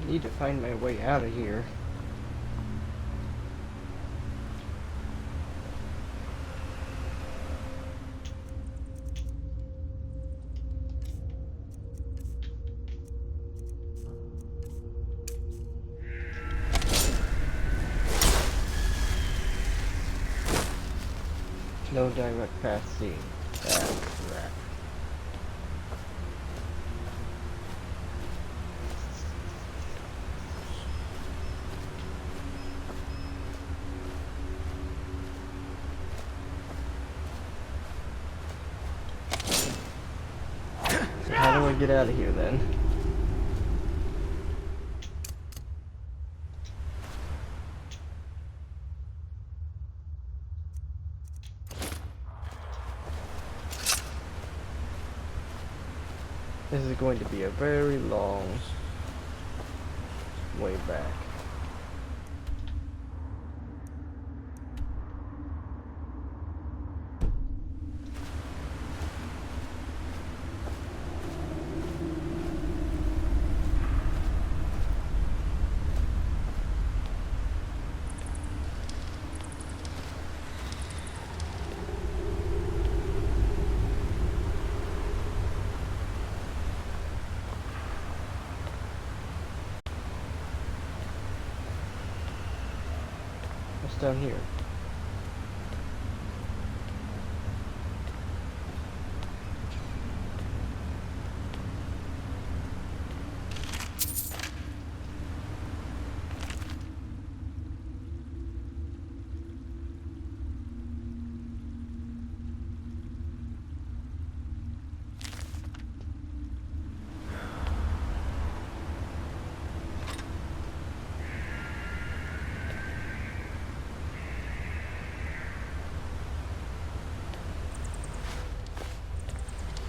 I need to find my way out of here. No direct path seen. Crap. So how do I get out of here then? This is going to be a very long way back. What's down here?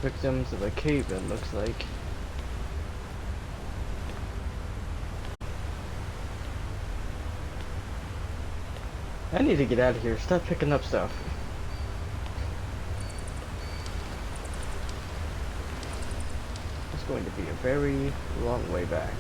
Victims of a cave-in, looks like. I need to get out of here. Stop picking up stuff. Let's going to be a very long way back.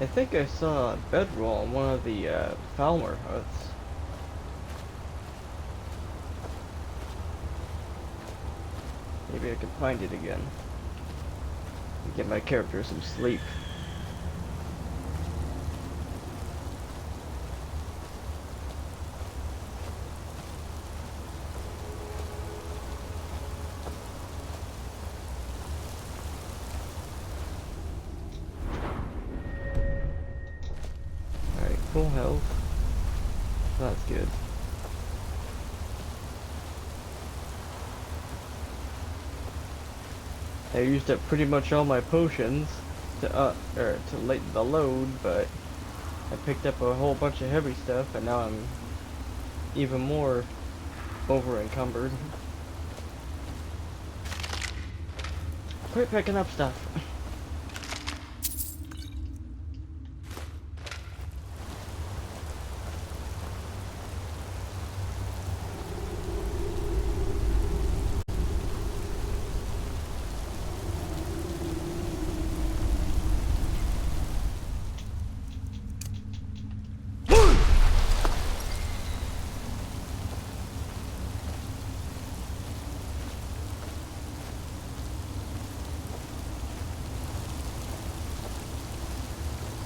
I think I saw a bedroll on one of the Falmer huts. Maybe I can find it again. Get my character some sleep. Full health. That's good. I used up pretty much all my potions to lighten the load, but I picked up a whole bunch of heavy stuff, and now I'm even more over encumbered. Quit picking up stuff.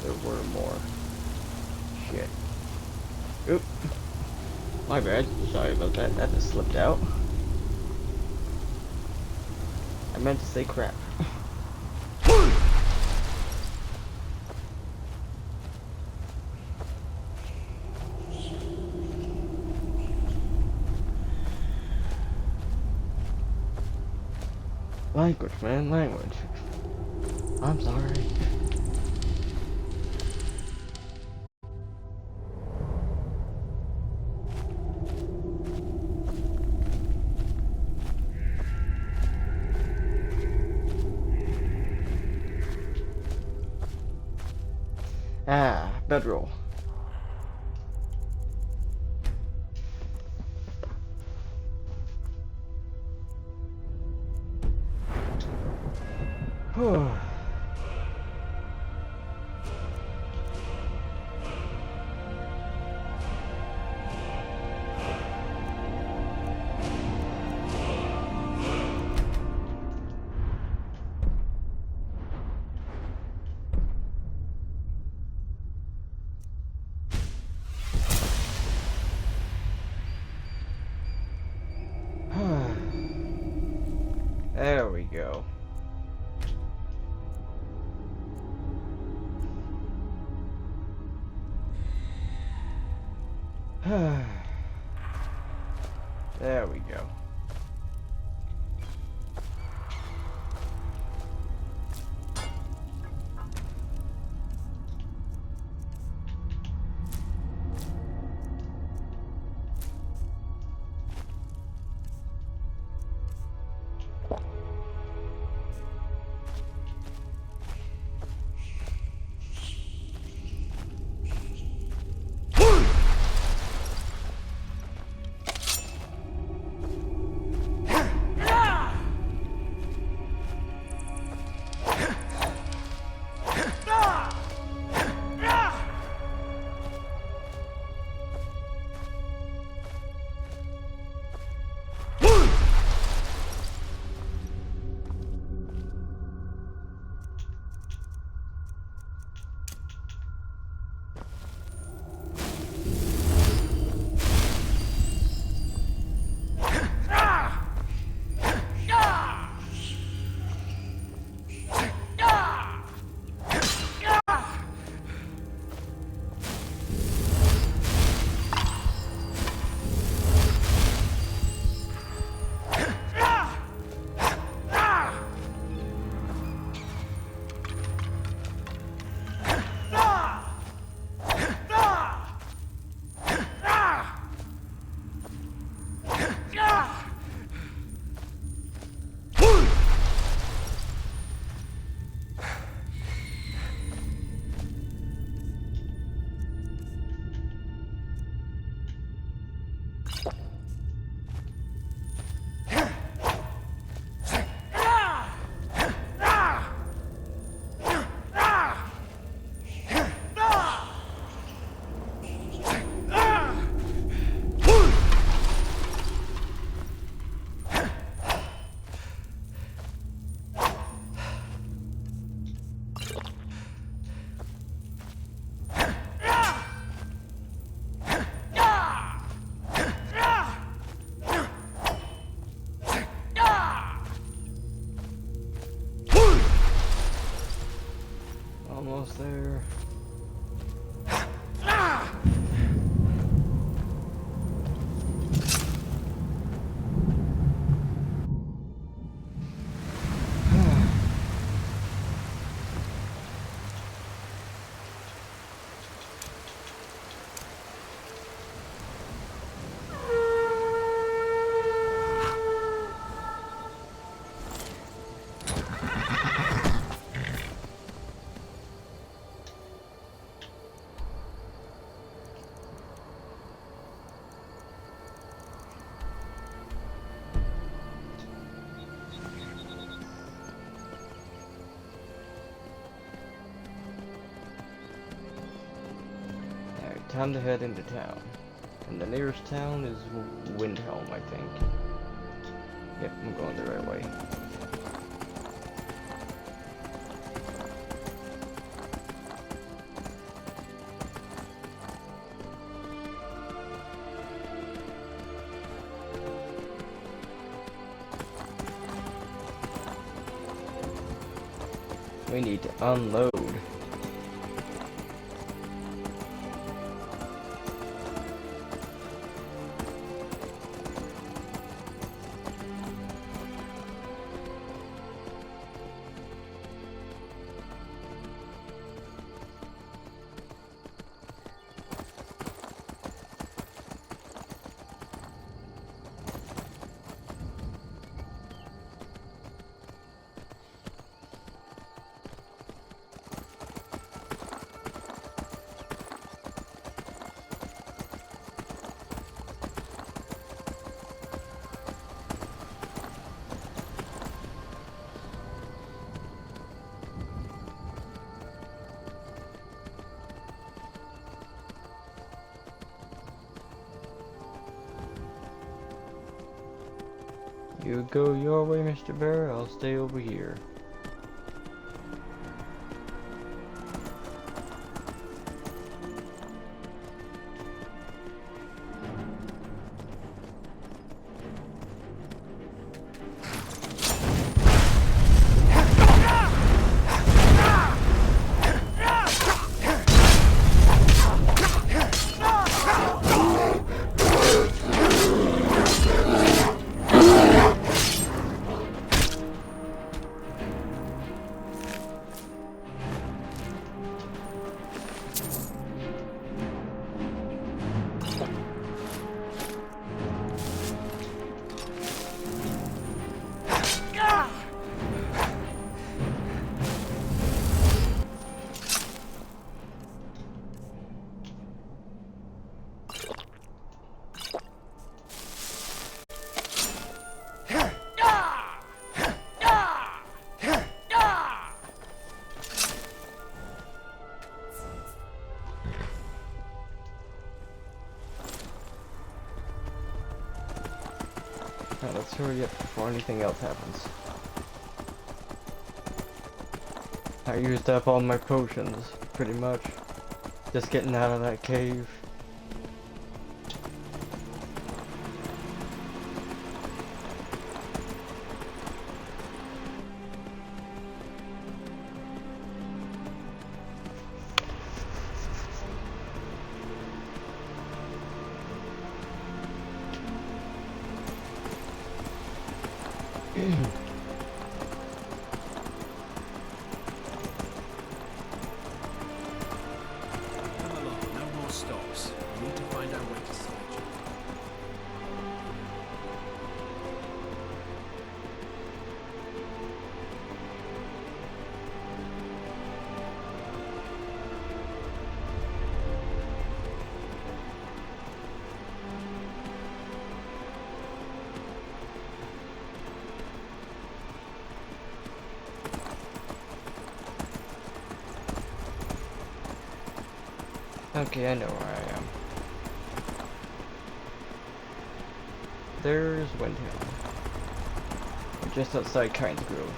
There were more. Shit. Oop. My bad. Sorry about that. That just slipped out. I meant to say crap. Language, man, language. I'm sorry. Ah, bedroll. Whew. There we go. There we go. Almost there. Time to head into town. And the nearest town is Windhelm, I think. Yep, I'm going the right way. We need to unload. You go your way, Mr. Bear, I'll stay over here. Now let's hurry up before anything else happens. I used up all my potions, pretty much. Just getting out of that cave. Come along, no more stops. We need to find our way to Skyrim. Okay, I know where I am. There's Windhelm. Just outside Kynes Grove.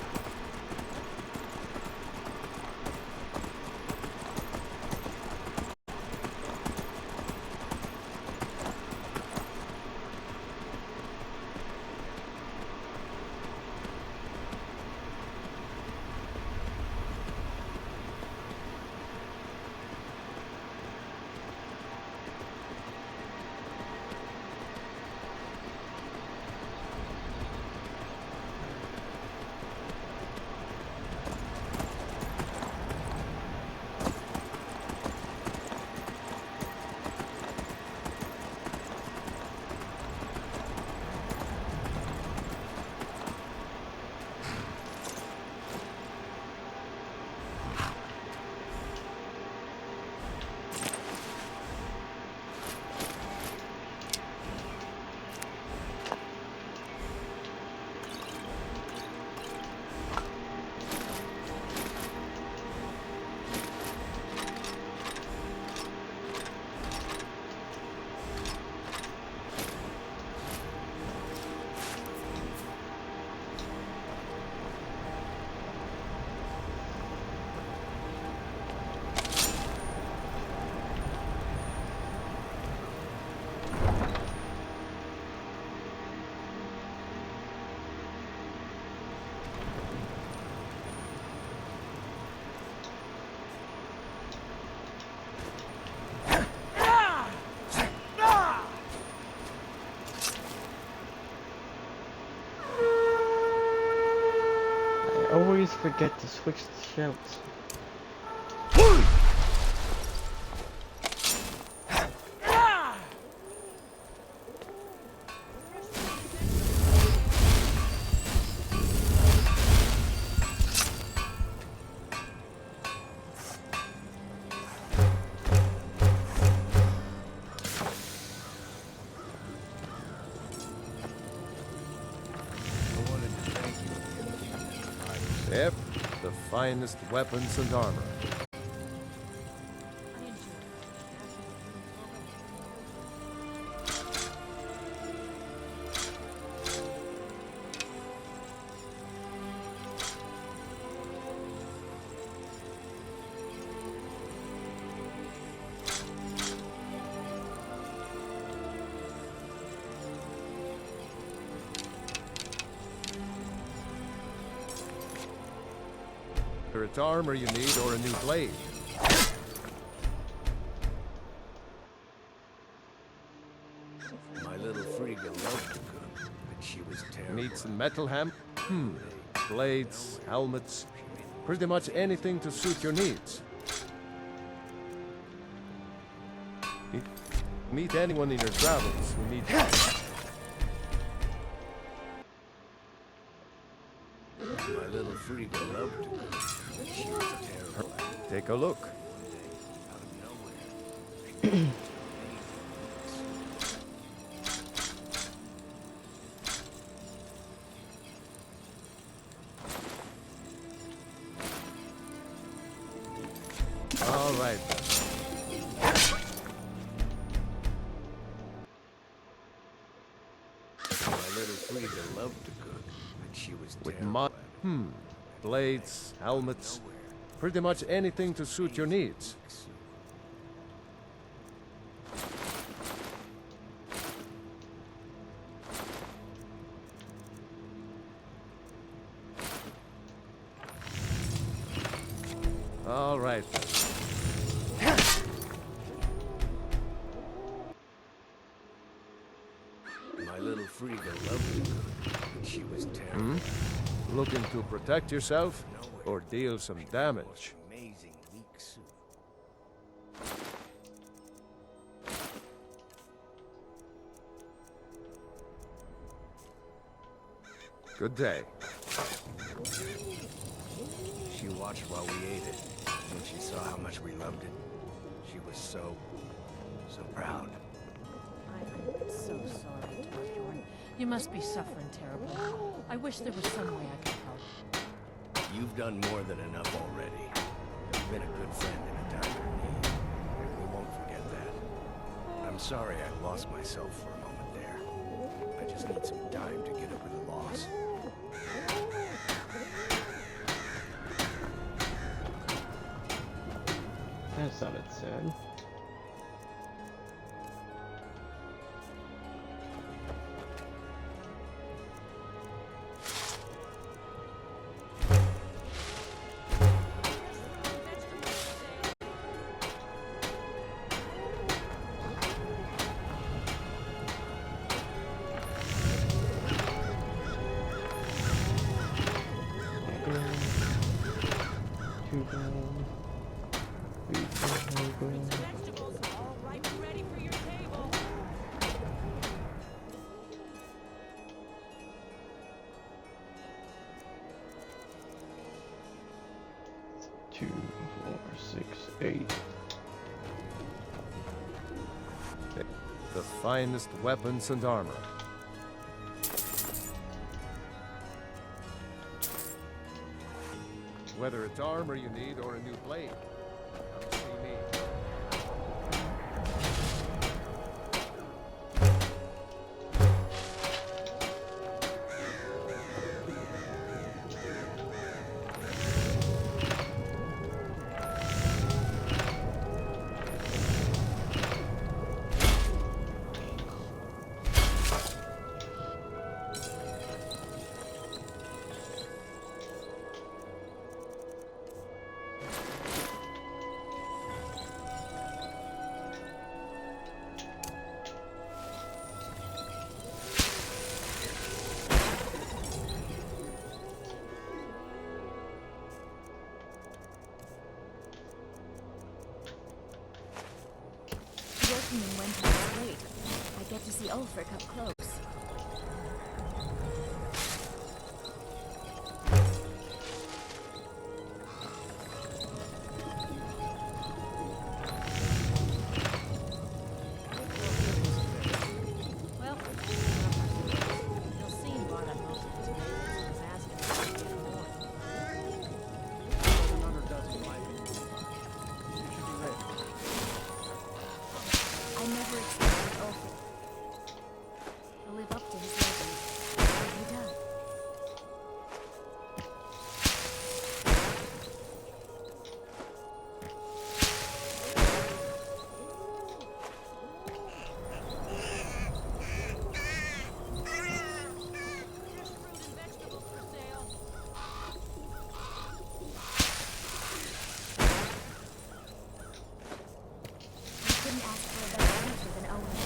forget to switch the shouts. Yep, the finest weapons and armor. Whether it's armor you need or a new blade. My little Frigga loved to cook, but she was terrible. Need some metal blades, helmets, pretty much anything to suit your needs. Meet anyone in your travels who needs My little Frigga loved to cook, but she was terrible. Take a look. Out of nowhere. All right. My little Frigga loved to cook, but she was With terrible. blades, helmets, pretty much anything to suit your needs. All right. My little Frigga loved to cook, but she was terrible. Looking to protect yourself or deal some damage? Amazing weak soup. Good day. She watched while we ate it. When she saw how much we loved it, she was so proud. I'm so sorry, Torbjorn. You must be suffering terribly. I wish there was some way I could help. You've done more than enough already. You've been a good friend in a time of need. We won't forget that. I'm sorry I lost myself for a moment there. I just need some time to get over the loss. That sounded sad. Vegetables all ripe and ready for your table. 2, 4, 6, 8. The finest weapons and armor. Whether it's armor you need or a new blade, come see me. Working in winter is great. I get to see Ulfric up close. Well, you'll see why that most of his neighbors was asking for a bit more. Another dozen might be. You should be ready. I never expected Ulfric to live up to his legend. But he does. Fresh fruit and vegetables for sale. I couldn't ask for a better future than Owen.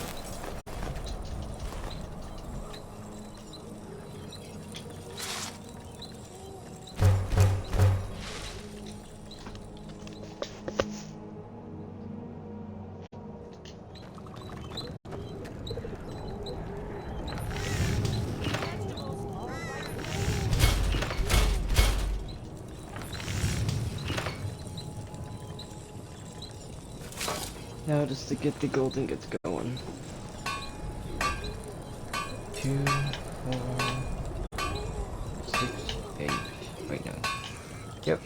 Vegetables, all right away. Now just to get the golden gets going. 2, 4, 6, 8. Wait, no. Yep.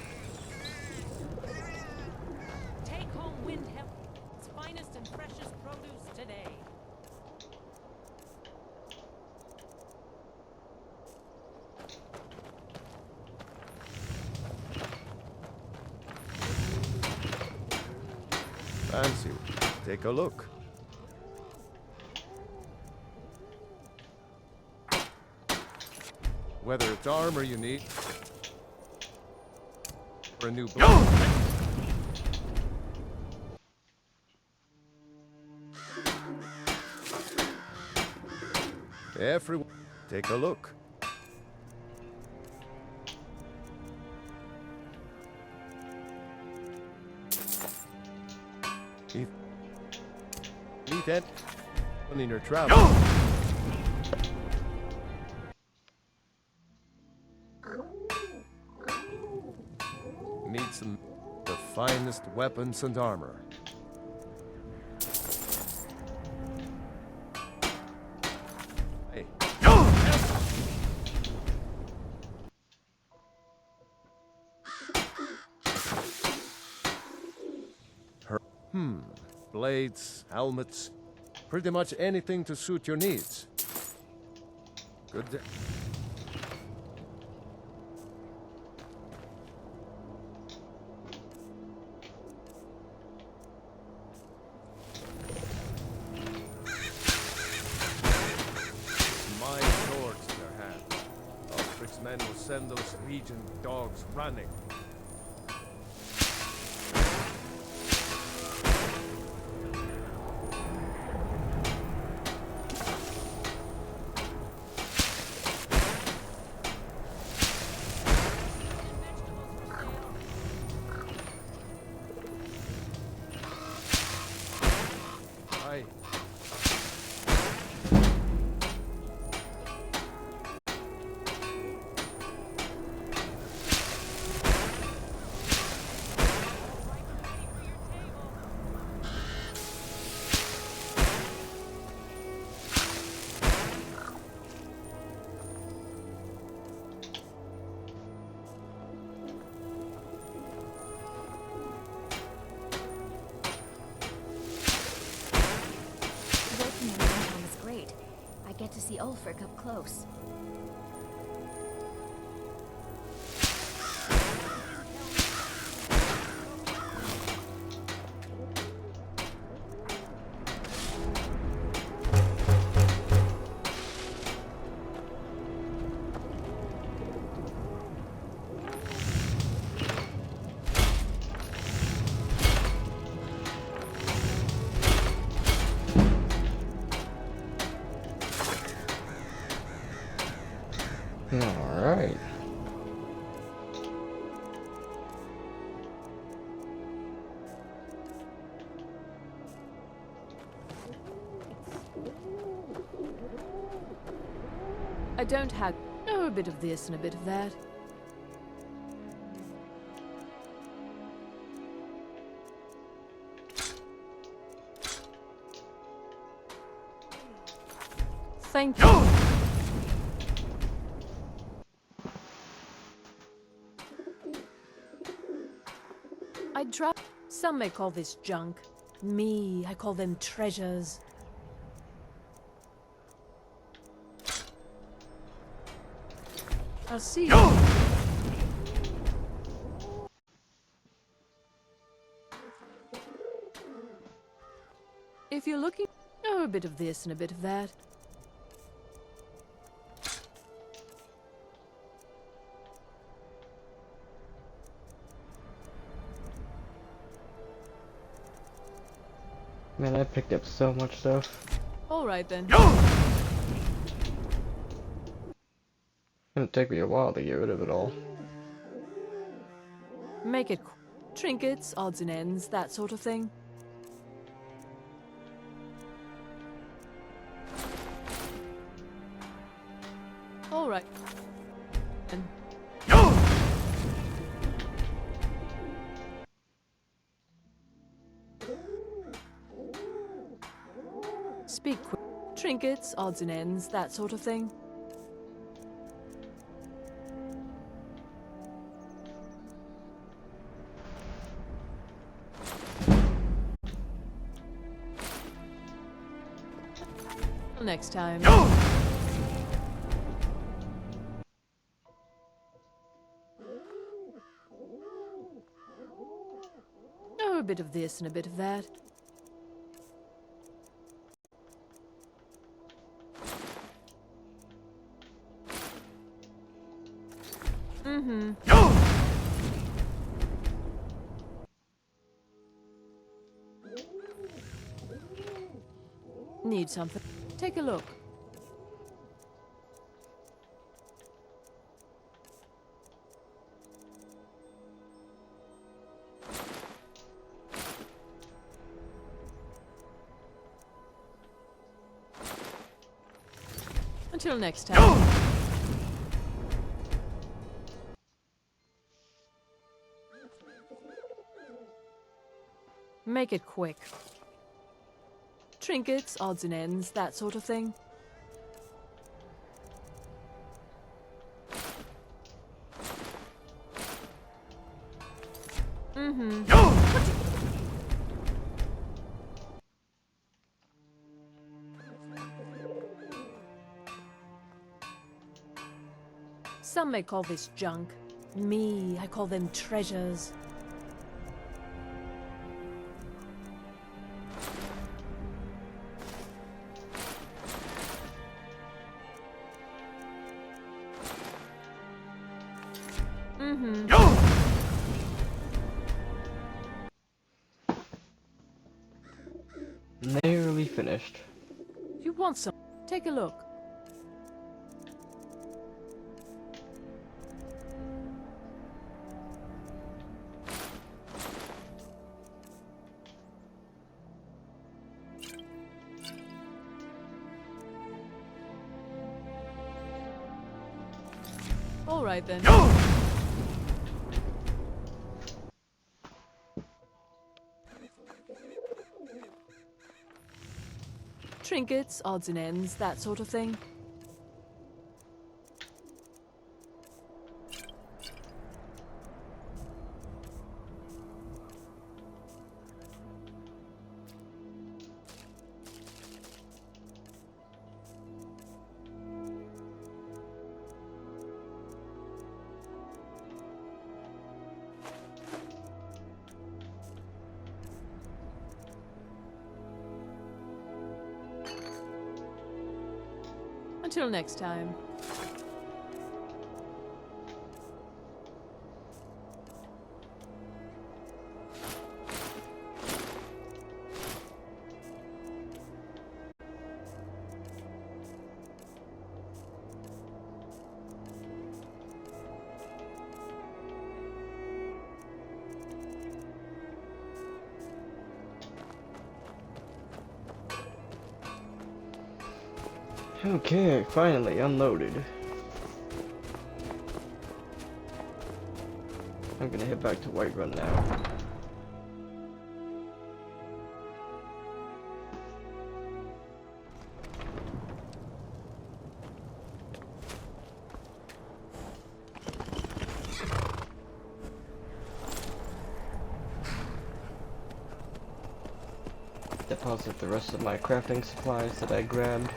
Take home Windhelm's finest and freshest produce today. Fancy. Take a look. Whether it's armor you need, or a new blade. Everyone, take a look. Need that in your travel. Need some the finest weapons and armor. Hey. Blades, helmets, pretty much anything to suit your needs. Good day. My swords in their hands. Ulfric's men will send those Legion dogs running. Aye. Working in Windhelm is great. I get to see Ulfric up close. I don't have... Oh, a bit of this and a bit of that. Thank you. I drop... Some may call this junk. Me, I call them treasures. I'll see you. If you're looking... Oh, a bit of this and a bit of that. Man, I picked up so much stuff. Alright then. It'll take me a while to get rid of it all. Make it trinkets, odds and ends, that sort of thing. Alright. And speak quick. Trinkets, odds and ends, that sort of thing. Next time. Oh, a bit of this and a bit of that. Mm-hmm. Need something? Take a look. Until next time. Make it quick. Trinkets, odds and ends, that sort of thing. Mm-hmm. Some may call this junk. Me, I call them treasures. Mm-hmm. Nearly finished. If you want some, take a look. All right then. Trinkets, odds and ends, that sort of thing. Until next time. Okay, finally unloaded. I'm gonna head back to Whiterun now. Deposit the rest of my crafting supplies that I grabbed.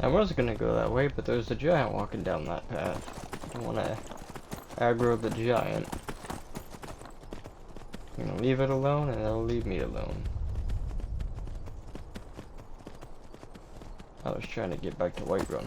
I was gonna go that way, but there's a giant walking down that path. I don't wanna aggro the giant. I'm gonna leave it alone, and it'll leave me alone. I was trying to get back to Whiterun.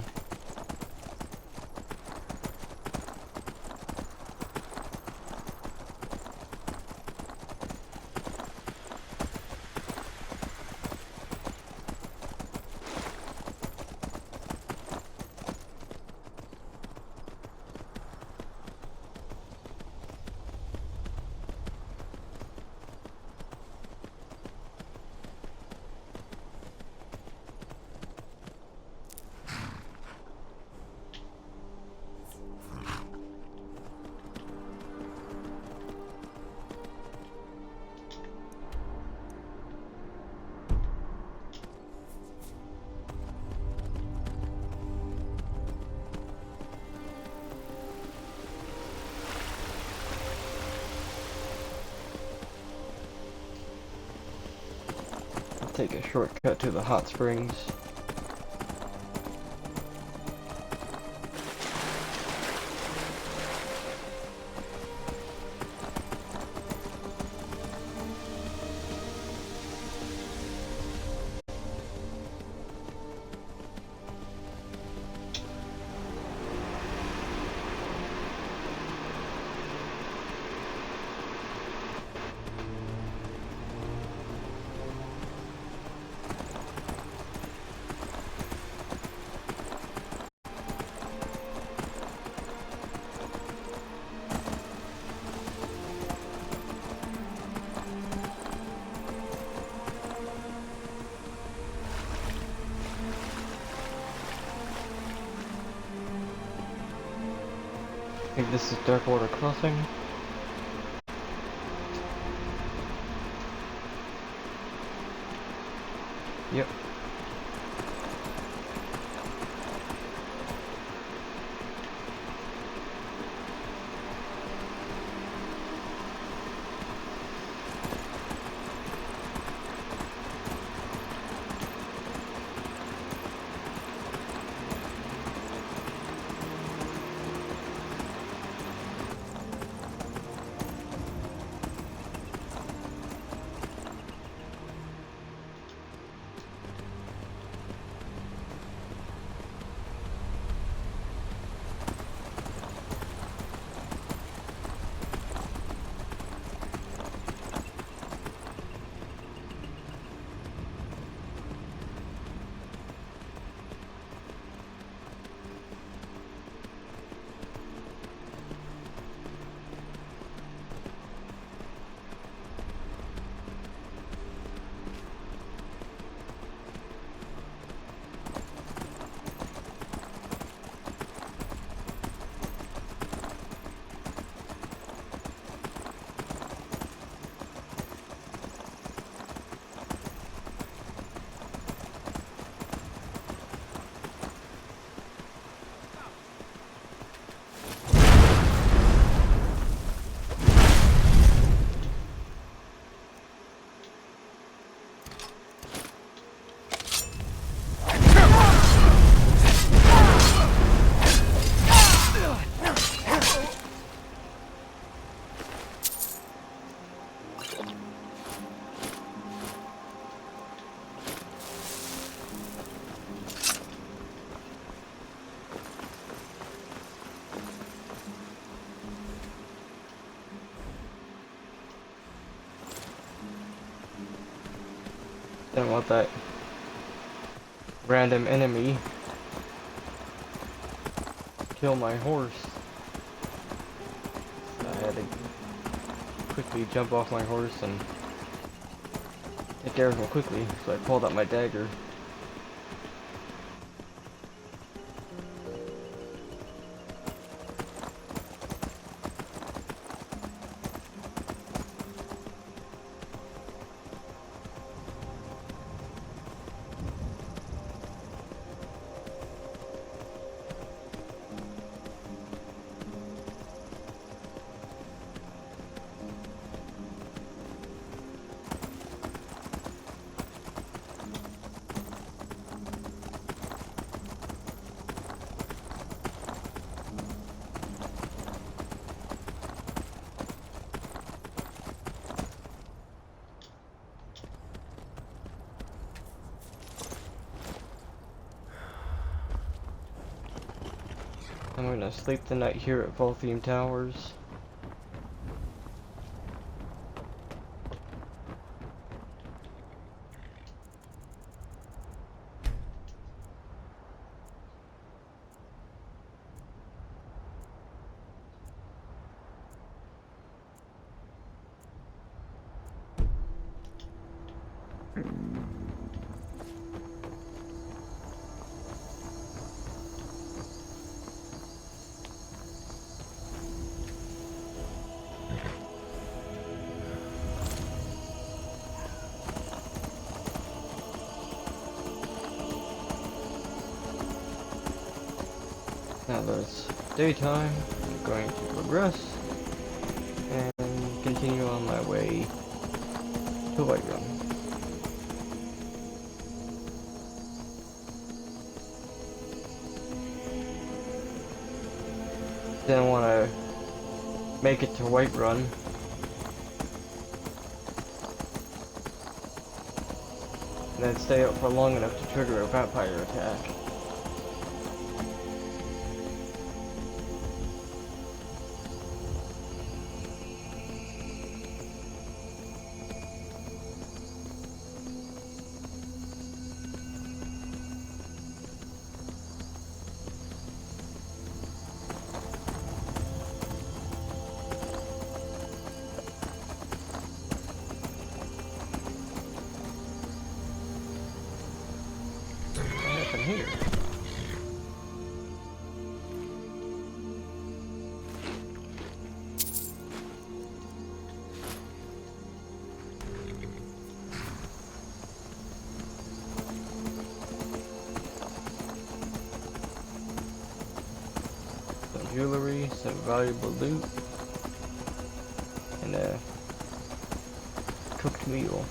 Take a shortcut to the hot springs. I think this is Darkwater Crossing. Yep. Didn't want that random enemy kill my horse. So I had to quickly jump off my horse and take care of him quickly, so I pulled out my dagger. I'm gonna sleep the night here at Voltheme Towers. Now that it's daytime, I'm going to progress and continue on my way to Whiterun. Didn't want to make it to Whiterun and then stay up for long enough to trigger a vampire attack. Here. Some jewelry, some valuable loot, and a cooked meal.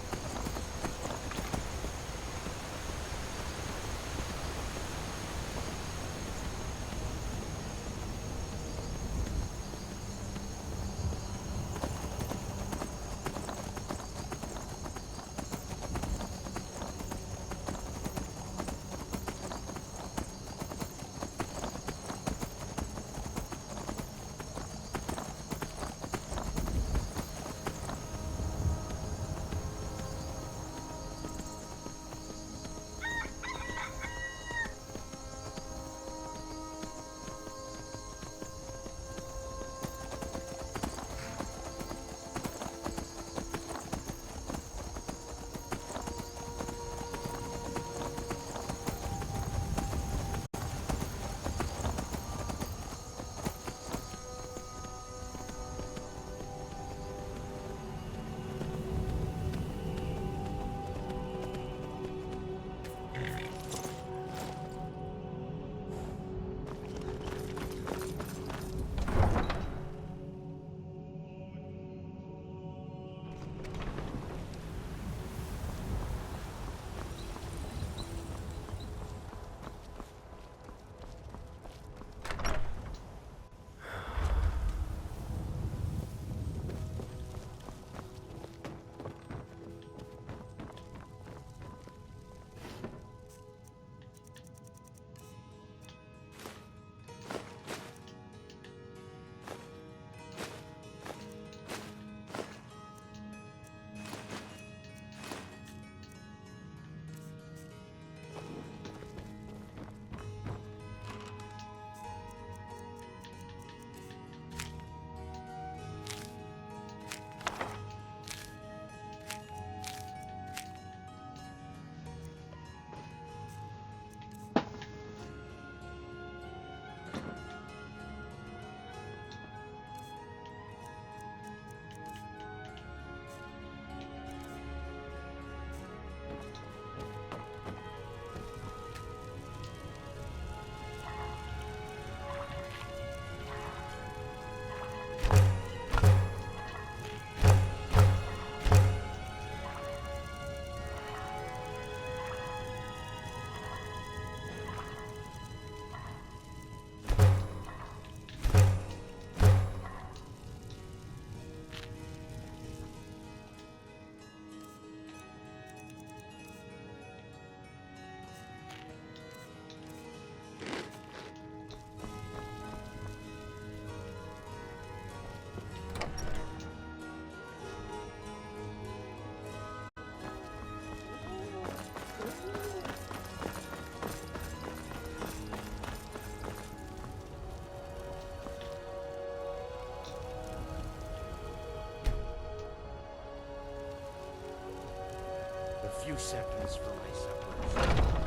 few seconds for my supper.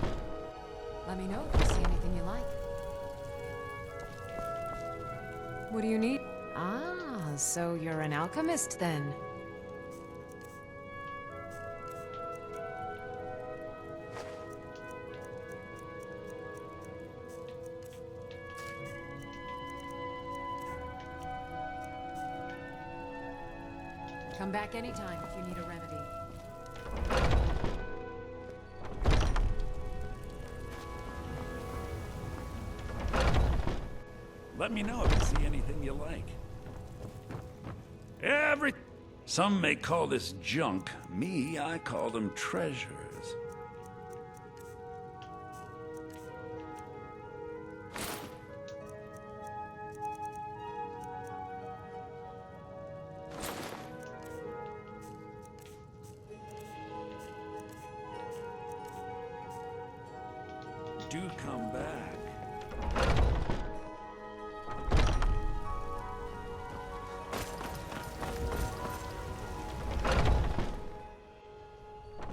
Let me know if you see anything you like. What do you need? Ah, so you're an alchemist then. Come back anytime if you need a remedy. Let me know if you see anything you like. Some may call this junk. Me, I call them treasures. Do come back.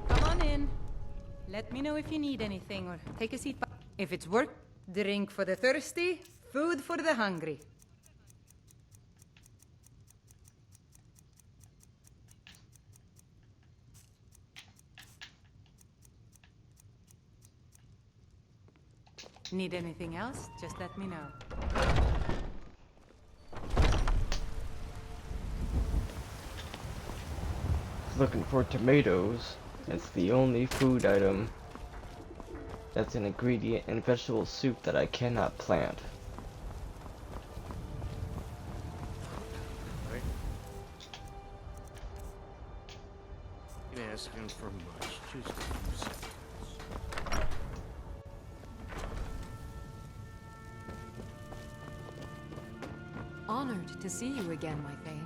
Come on in. Let me know if you need anything or take a seat. If it's work, drink for the thirsty, food for the hungry. Need anything else? Just let me know. Looking for tomatoes. It's the only food item that's an ingredient in vegetable soup that I cannot plant. Ain't asking for much, just a few seconds. Honored to see you again, my Thane.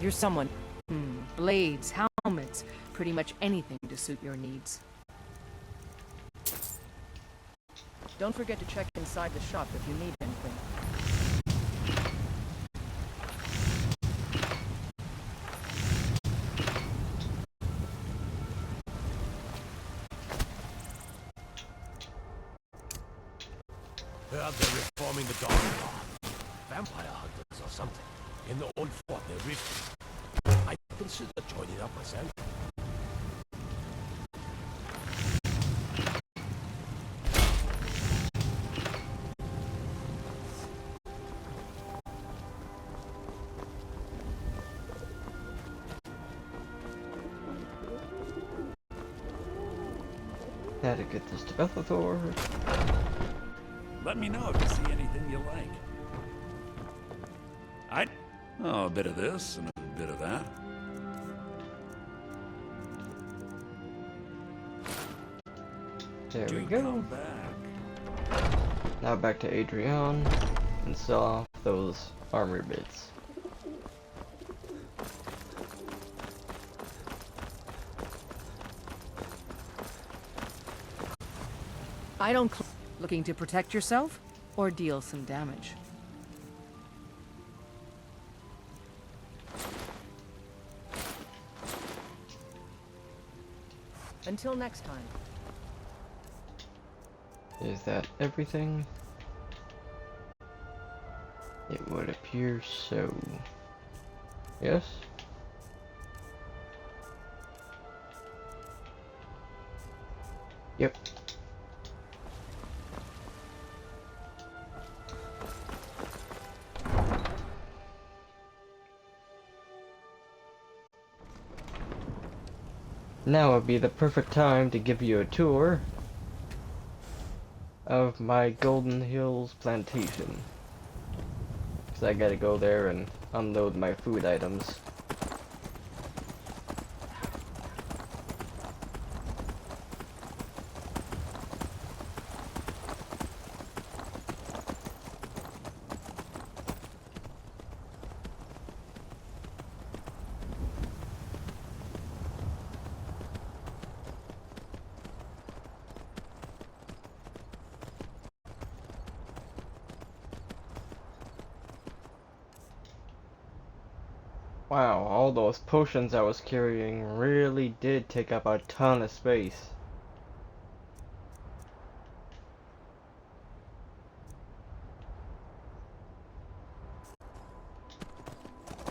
You're someone. Blades, helmets, pretty much anything to suit your needs. Don't forget to check inside the shop if you need anything. Heard they're reforming the Dawn Guard. Vampire hunters or something. In the old fort near Rift. I consider joining up myself. Had to get this to Bethethor. Let me know if you see anything you like. Oh, a bit of this and a bit of that. There we Do go. come back. Now back to Adrian and sell off those armor bits. I don't looking to protect yourself or deal some damage. Until next time. Is that everything? It would appear so. Yes? Yep. Now would be the perfect time to give you a tour of my Golden Hills plantation. Because I gotta go there and unload my food items. Wow, all those potions I was carrying really did take up a ton of space.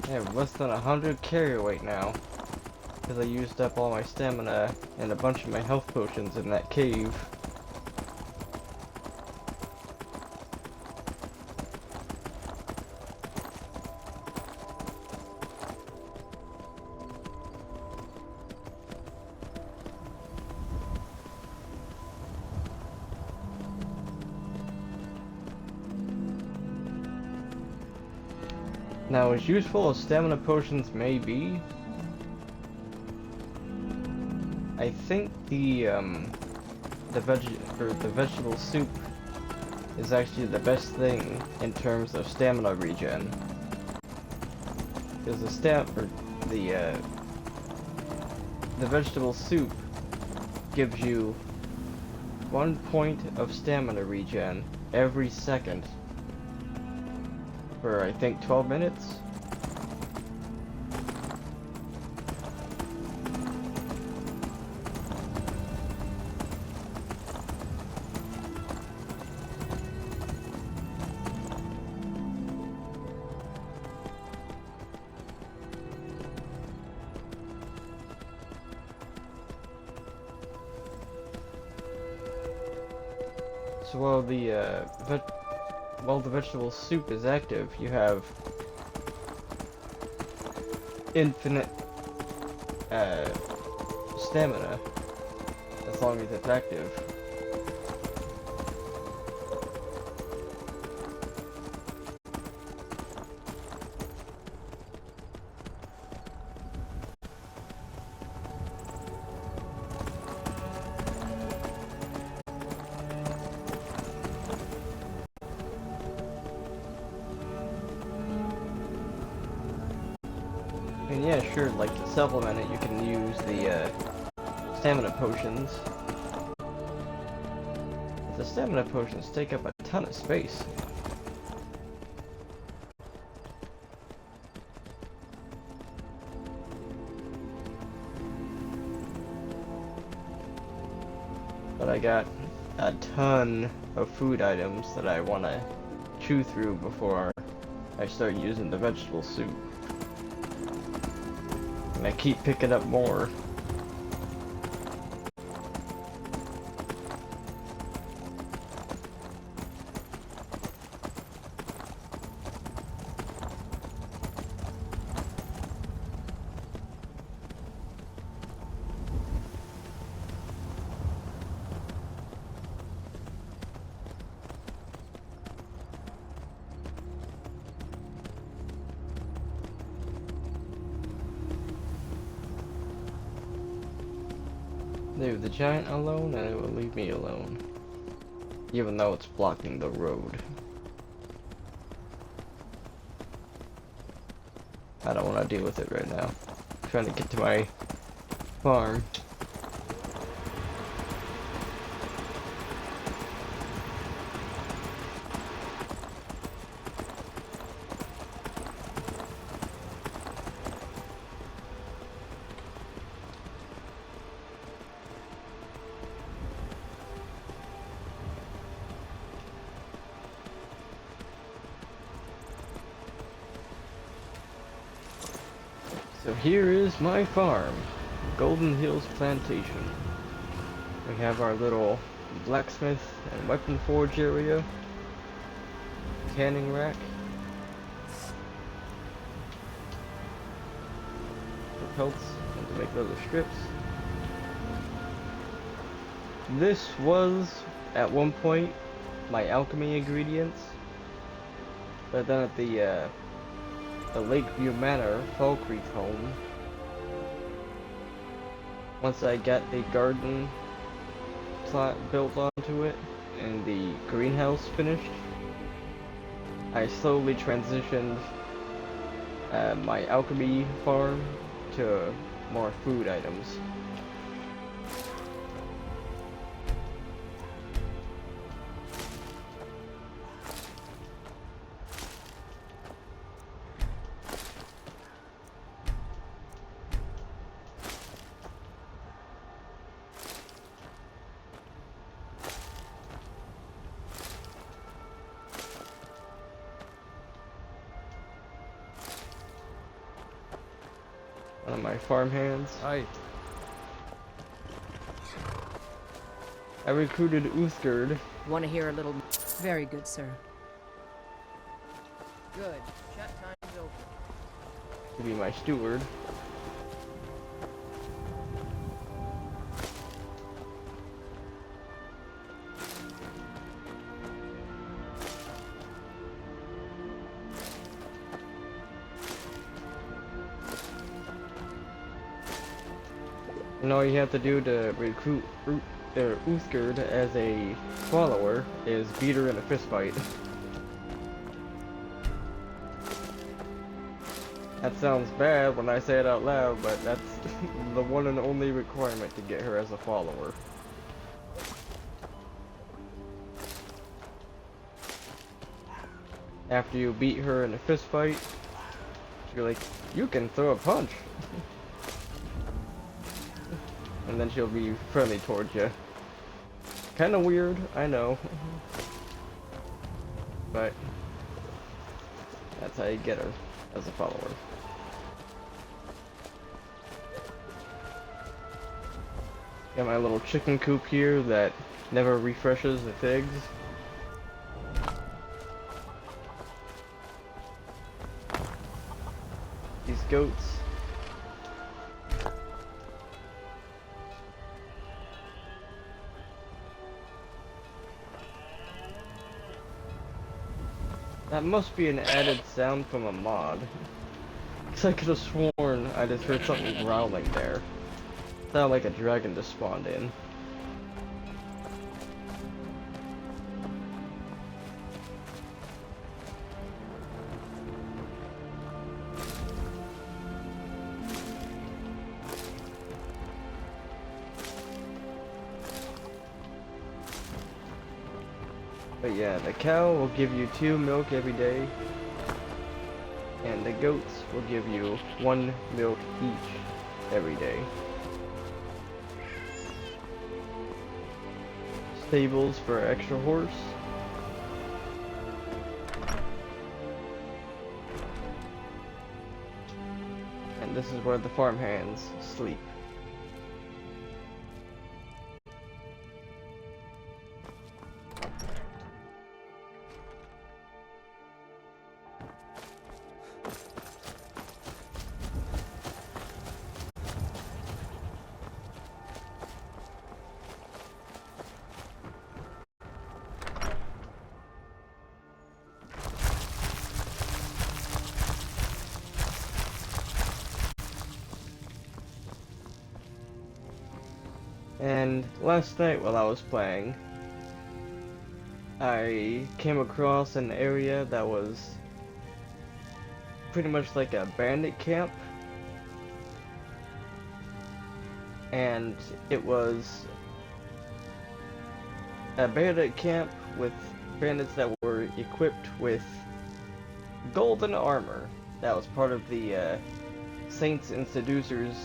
I have less than 100 carry weight now, because I used up all my stamina and a bunch of my health potions in that cave. Now, as useful as stamina potions may be, I think the vegetable soup is actually the best thing in terms of stamina regen. Because the vegetable soup gives you 1 point of stamina regen every second. For I think 12 minutes. So while the vegetable soup is active, you have infinite stamina as long as it's active. And yeah, sure, like to supplement it, you can use the stamina potions. But the stamina potions take up a ton of space. But I got a ton of food items that I want to chew through before I start using the vegetable soup. And I keep picking up more. Leave the giant alone and it will leave me alone. Even though it's blocking the road. I don't want to deal with it right now. I'm trying to get to my farm. So here is my farm, Golden Hills Plantation. We have our little blacksmith and weapon forge area, canning rack, for pelts and to make leather strips, This was, at one point, my alchemy ingredients. But then at the Lakeview Manor, Fall Creek home, once I got the garden plot built onto it and the greenhouse finished, I slowly transitioned my alchemy farm to more food items. One of my farm hands. Aye. I recruited Uthgerd. Want to hear a little? Very good, sir. Good. Chat time's over. To be my steward. And all you have to do to recruit Uthgerd as a follower is beat her in a fistfight. That sounds bad when I say it out loud, but that's the one and only requirement to get her as a follower. After you beat her in a fistfight, she'll be like, "You can throw a punch." And then she'll be friendly towards you. Kinda weird, I know. But that's how you get her as a follower. Got my little chicken coop here that never refreshes its eggs. These goats. That must be an added sound from a mod. Cause I could have sworn I just heard something growling there. Sounded like a dragon just spawned in. But yeah, the cow will give you 2 milk every day, and the goats will give you 1 milk each every day. Stables for extra horse. And this is where the farmhands sleep. And last night while I was playing, I came across an area that was pretty much like a bandit camp. And it was a bandit camp with bandits that were equipped with golden armor. That was part of the Saints and Seducers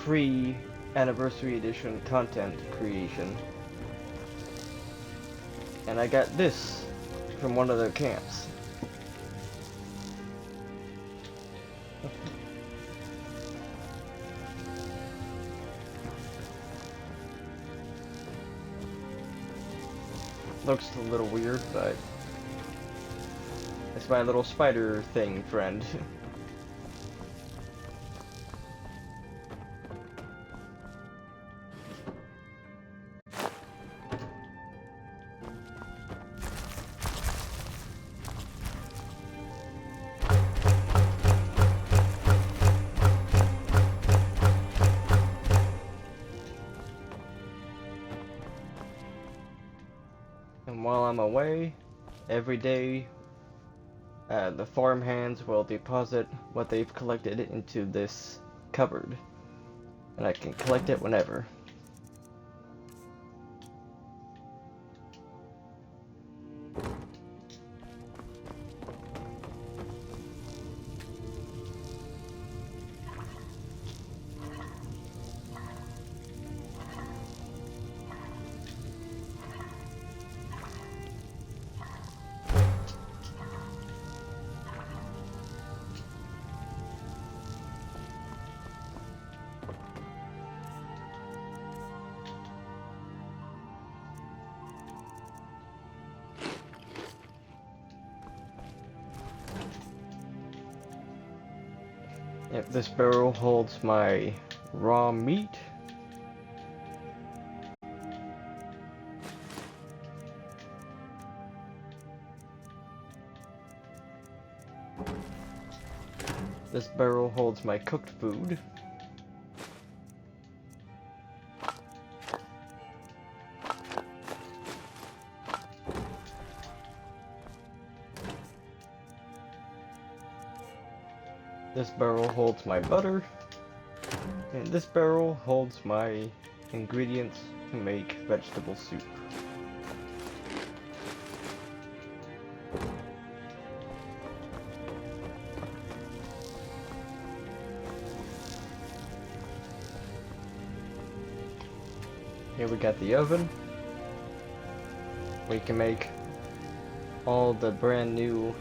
free Anniversary Edition content creation. And I got this from one of their camps. Looks a little weird, but it's my little spider thing friend. And while I'm away, every day the farm hands will deposit what they've collected into this cupboard, and I can collect it whenever. Yep, this barrel holds my raw meat. This barrel holds my cooked food. This barrel holds my butter, and this barrel holds my ingredients to make vegetable soup. Here we got the oven. We can make all the brand new,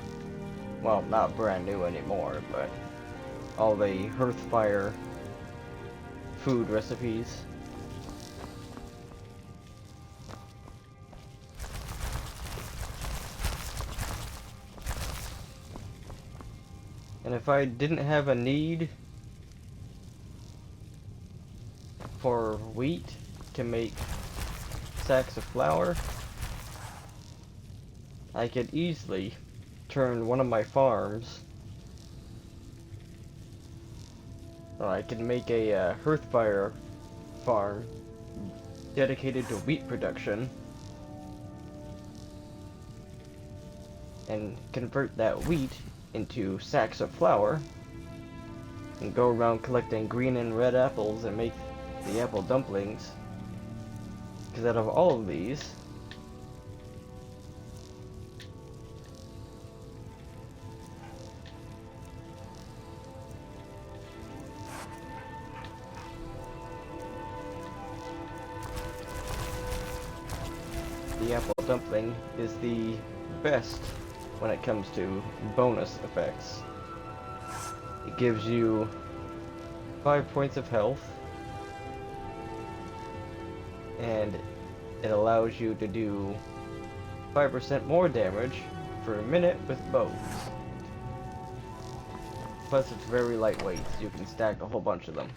well, not brand new anymore, but all the hearth fire food recipes. And if I didn't have a need for wheat to make sacks of flour, I could easily turn one of my farms, or I could make a hearth fire farm dedicated to wheat production and convert that wheat into sacks of flour and go around collecting green and red apples and make the apple dumplings. Because out of all of these, the apple dumpling is the best when it comes to bonus effects. It gives you 5 points of health, and it allows you to do 5% more damage for a minute with bows. Plus it's very lightweight, so you can stack a whole bunch of them.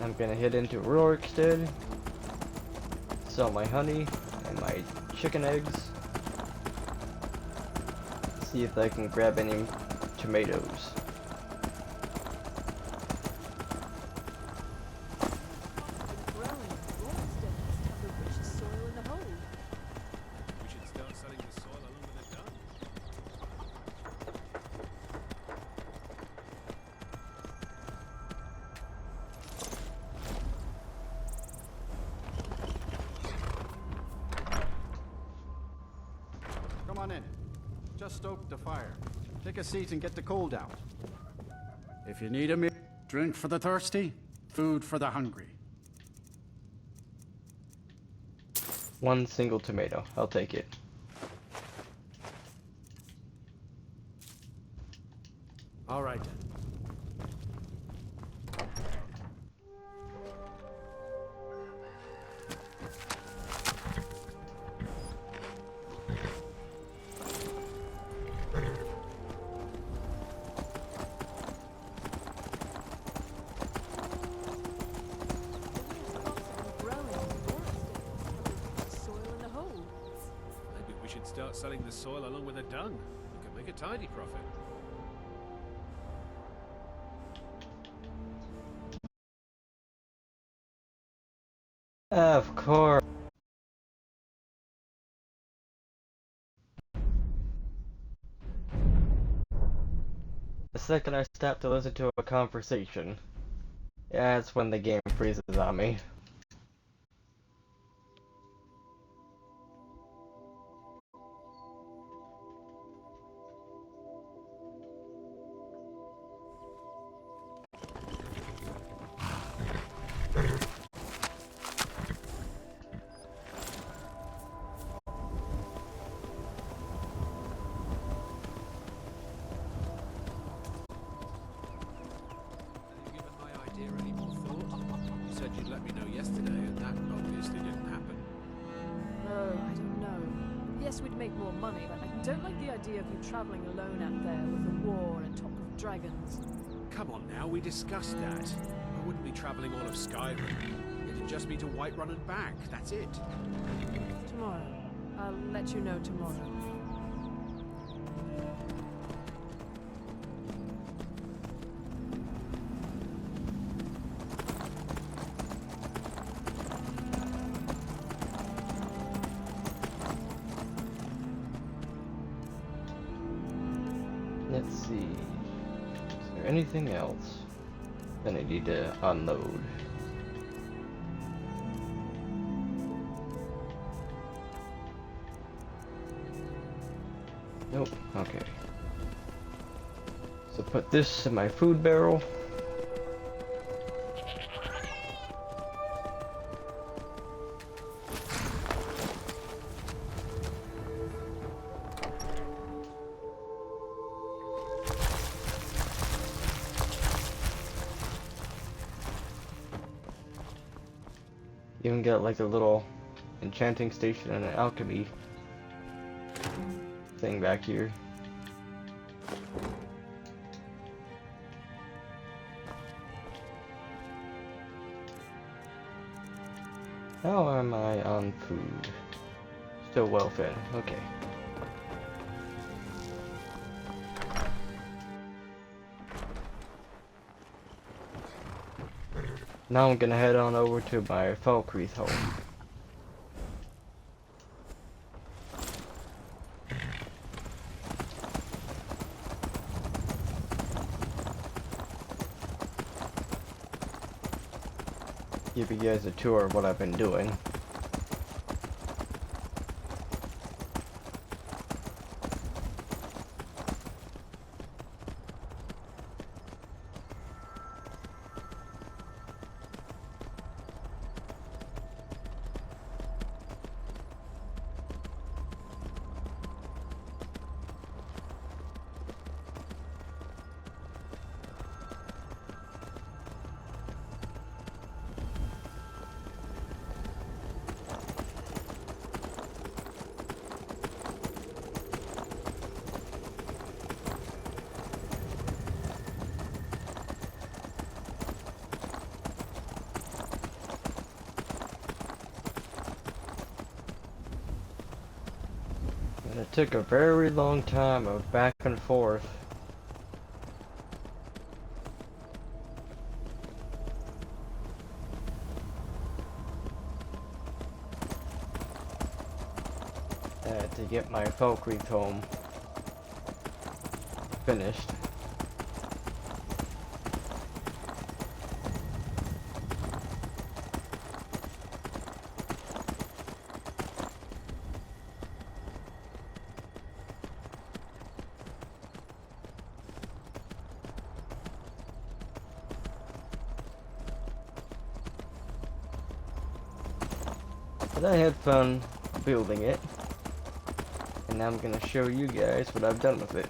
I'm gonna head into Rorikstead, sell my honey and my chicken eggs, see if I can grab any tomatoes. Come on in. Just stoked the fire. Take a seat and get the cold out. If you need a meal, drink for the thirsty, food for the hungry. One single tomato. I'll take it. All right. Maybe we should start selling the soil along with the dung. We can make a tidy profit. Of course. The second I stop to listen to a conversation, that's when the game freezes on me. You said you'd let me know yesterday, and that obviously didn't happen. Oh, I don't know. Yes, we'd make more money, but I don't like the idea of you traveling alone out there with a war and talk of dragons. Come on now, we discussed that. I wouldn't be traveling all of Skyrim. It'd just be to Whiterun and back, that's it. Tomorrow. I'll let you know tomorrow. Let's see. Is there anything else that I need to unload? Nope. Okay. So put this in my food barrel. You can get like a little enchanting station and an alchemy thing back here. How am I on food? Still well fed. Okay. Now I'm gonna head on over to my Falkreath home. Give you guys a tour of what I've been doing. And it took a very long time of back and forth. To get my Falkreath home finished. But I had fun building it, and now I'm gonna show you guys what I've done with it.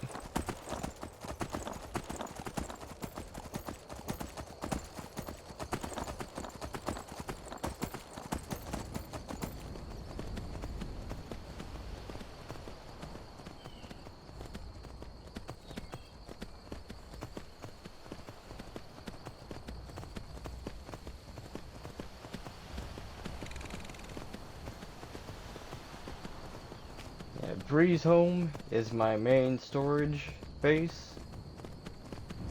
Breeze Home is my main storage base.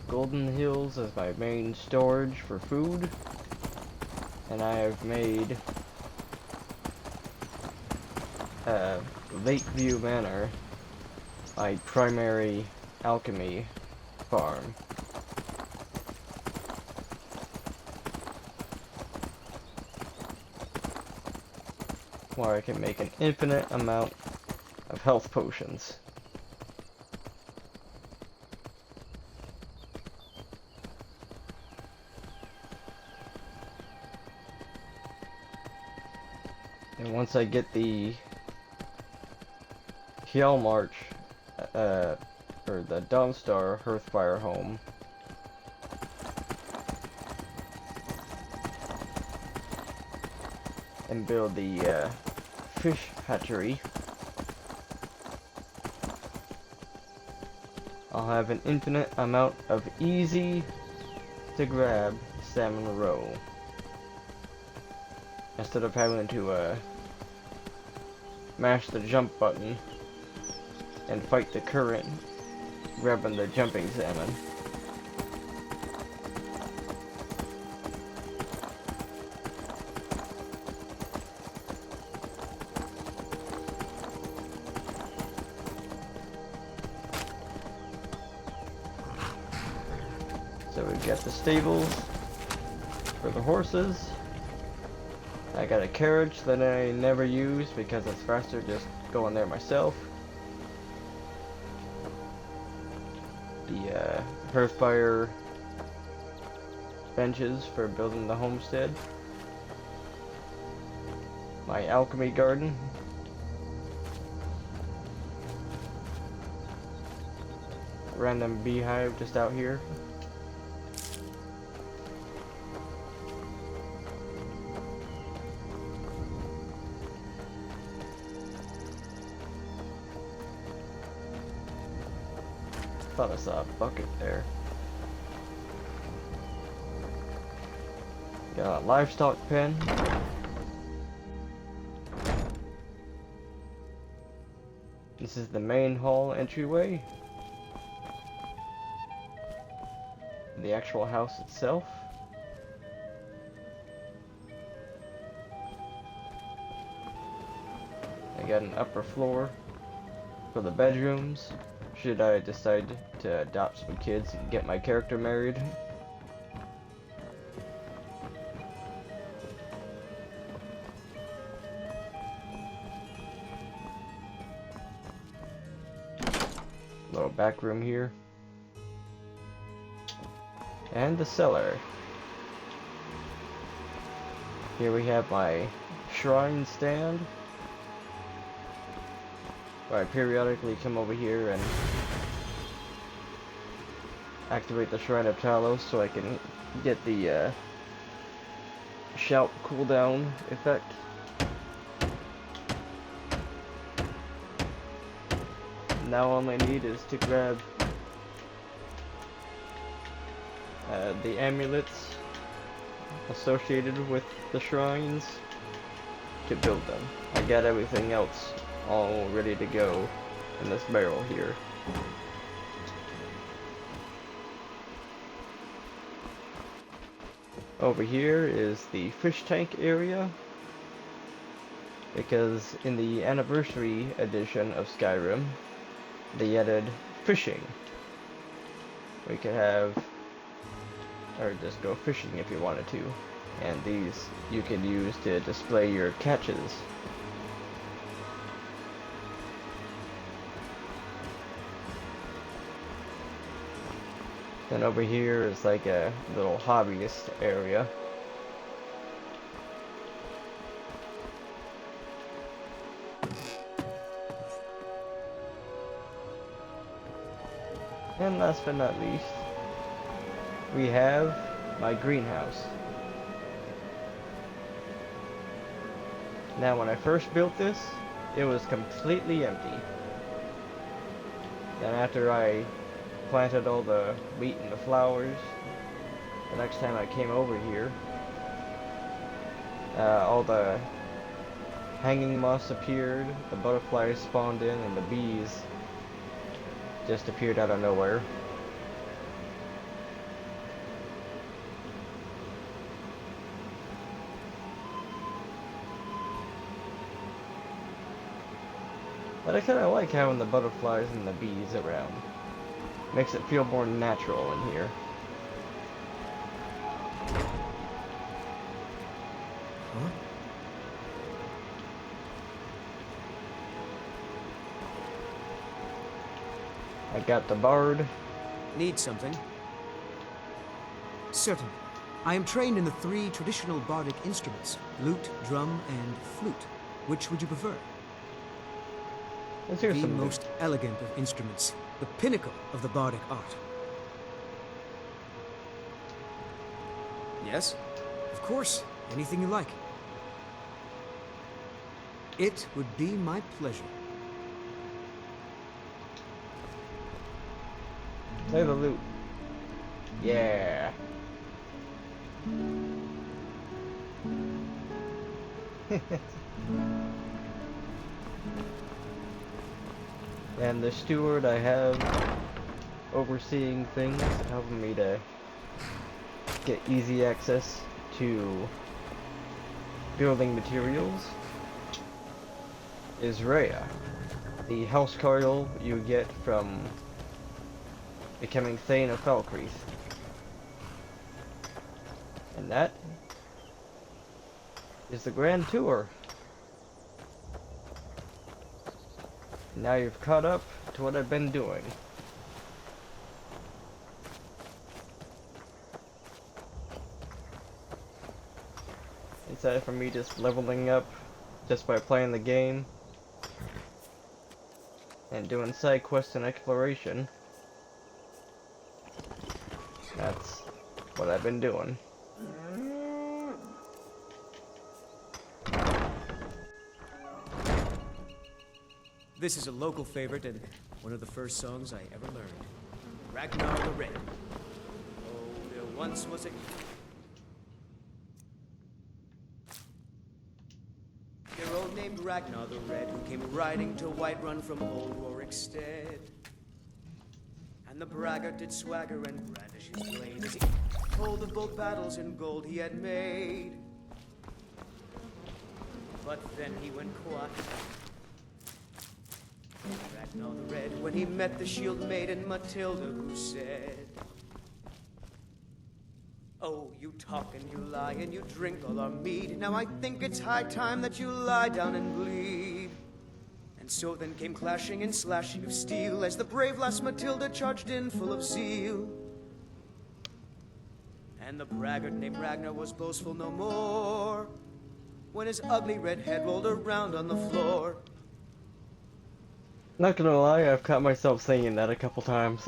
Golden Hills is my main storage for food. And I have made Lakeview Manor, my primary alchemy farm. Where I can make an infinite amount of health potions. And once I get the Hellmarch, or the Dawnstar Hearthfire home, and build the fish hatchery, I'll have an infinite amount of easy to grab salmon roe, instead of having to mash the jump button and fight the current grabbing the jumping salmon. So we've got the stables for the horses. I got a carriage that I never use because it's faster just going there myself. The Hearthfire benches for building the homestead. My alchemy garden. Random beehive just out here. Thought I saw a bucket there. Got a livestock pen. This is the main hall entryway. The actual house itself. I got an upper floor for the bedrooms, should I decide to adopt some kids and get my character married. Little back room here. And the cellar. Here we have my shrine stand, where I periodically come over here and activate the Shrine of Talos so I can get the shout cooldown effect. Now all I need is to grab the amulets associated with the shrines to build them. I got everything else all ready to go in this barrel here. Over here is the fish tank area, because in the anniversary edition of Skyrim they added fishing. We could have, or just go fishing if you wanted to, and these you can use to display your catches. Then over here is like a little hobbyist area. And last but not least, we have my greenhouse. Now when I first built this, it was completely empty. Then after I planted all the wheat and the flowers, the next time I came over here, all the hanging moss appeared, the butterflies spawned in, and the bees just appeared out of nowhere. But I kind of like having the butterflies and the bees around. Makes it feel more natural in here. Huh? I got the bard. Need something? Certain. I am trained in the 3 traditional bardic instruments, lute, drum, and flute. Which would you prefer? Let's hear the some most elegant of instruments, the pinnacle of the bardic art. Yes? Of course. Anything you like. It would be my pleasure. Play the lute. Yeah. And the steward I have overseeing things, helping me to get easy access to building materials, is Rhea, the housecarl you get from becoming Thane of Falkreath. And that is the grand tour. Now you've caught up to what I've been doing. Instead of me just leveling up just by playing the game and doing side quests and exploration. That's what I've been doing. This is a local favorite and one of the first songs I ever learned. Ragnar the Red. Oh, there once was a... hero named Ragnar the Red who came riding to Whiterun from old Rorikstead. And the braggart did swagger and brandish his blade as he told of both battles and gold he had made. But then he went quiet. Ragnar the Red, when he met the shield maiden Matilda, who said, "Oh, you talk and you lie and you drink all our mead. Now I think it's high time that you lie down and bleed." And so then came clashing and slashing of steel as the brave lass Matilda charged in full of zeal. And the braggart named Ragnar was boastful no more when his ugly red head rolled around on the floor. Not gonna lie, I've caught myself singing that a couple times.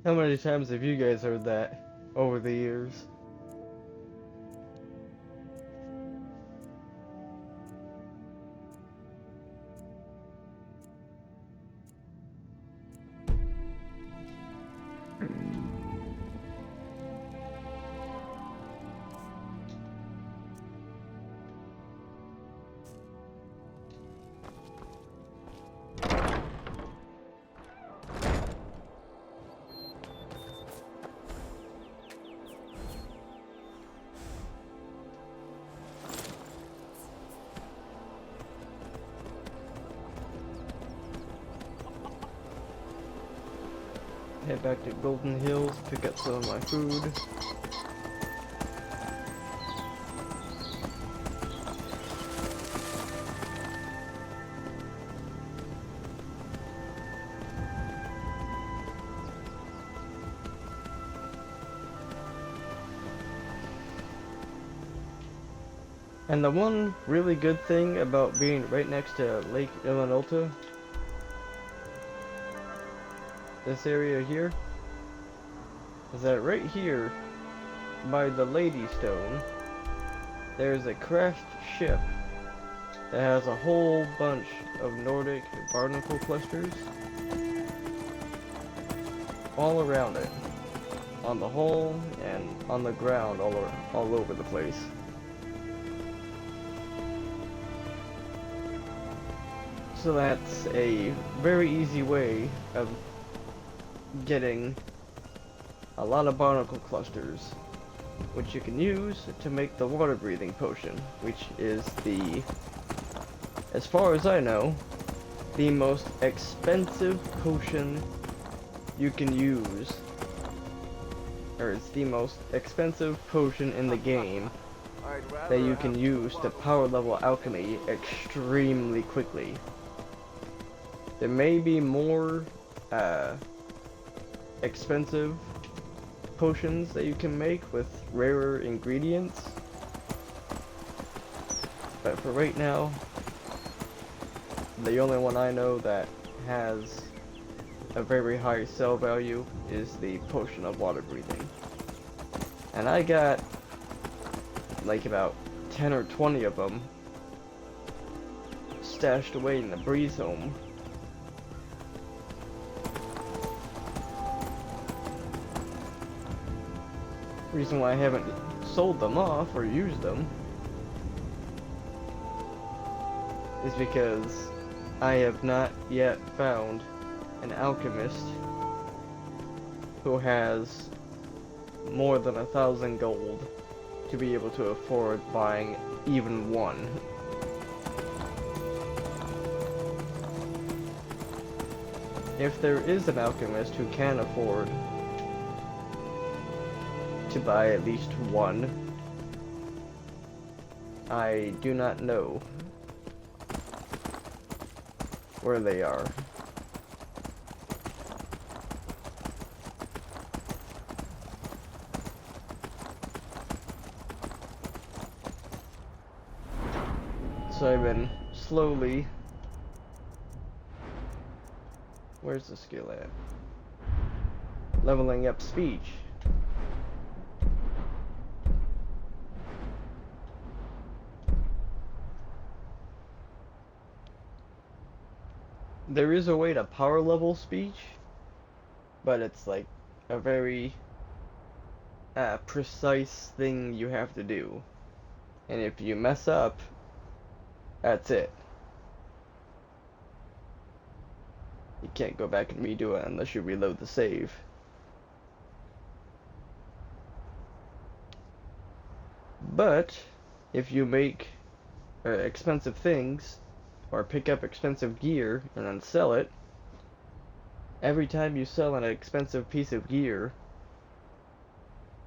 How many times have you guys heard that over the years? Head back to Golden Hills, pick up some of my food. And the one really good thing about being right next to Lake Illinois, this area here, is that right here by the Lady Stone there's a crashed ship that has a whole bunch of Nordic barnacle clusters all around it, on the hull and on the ground, all over the place. So that's a very easy way of getting a lot of barnacle clusters which you can use to make the water breathing potion, which is the, as far as I know, the most expensive potion you can use, or it's the most expensive potion in the game that you can use to power level alchemy extremely quickly. There may be more expensive potions that you can make with rarer ingredients, but for right now, the only one I know that has a very high sell value is the potion of water breathing. And I got like about 10 or 20 of them stashed away in the breeze home. Reason why I haven't sold them off or used them is because I have not yet found an alchemist who has more than 1,000 gold to be able to afford buying even one. If there is an alchemist who can afford to buy at least one, I do not know where they are. So I've been slowly... Where's the skill at? Leveling up speech. There is a way to power level speech, but it's like a very precise thing you have to do. And if you mess up, that's it. You can't go back and redo it unless you reload the save. But if you make expensive things, or pick up expensive gear and then sell it, every time you sell an expensive piece of gear,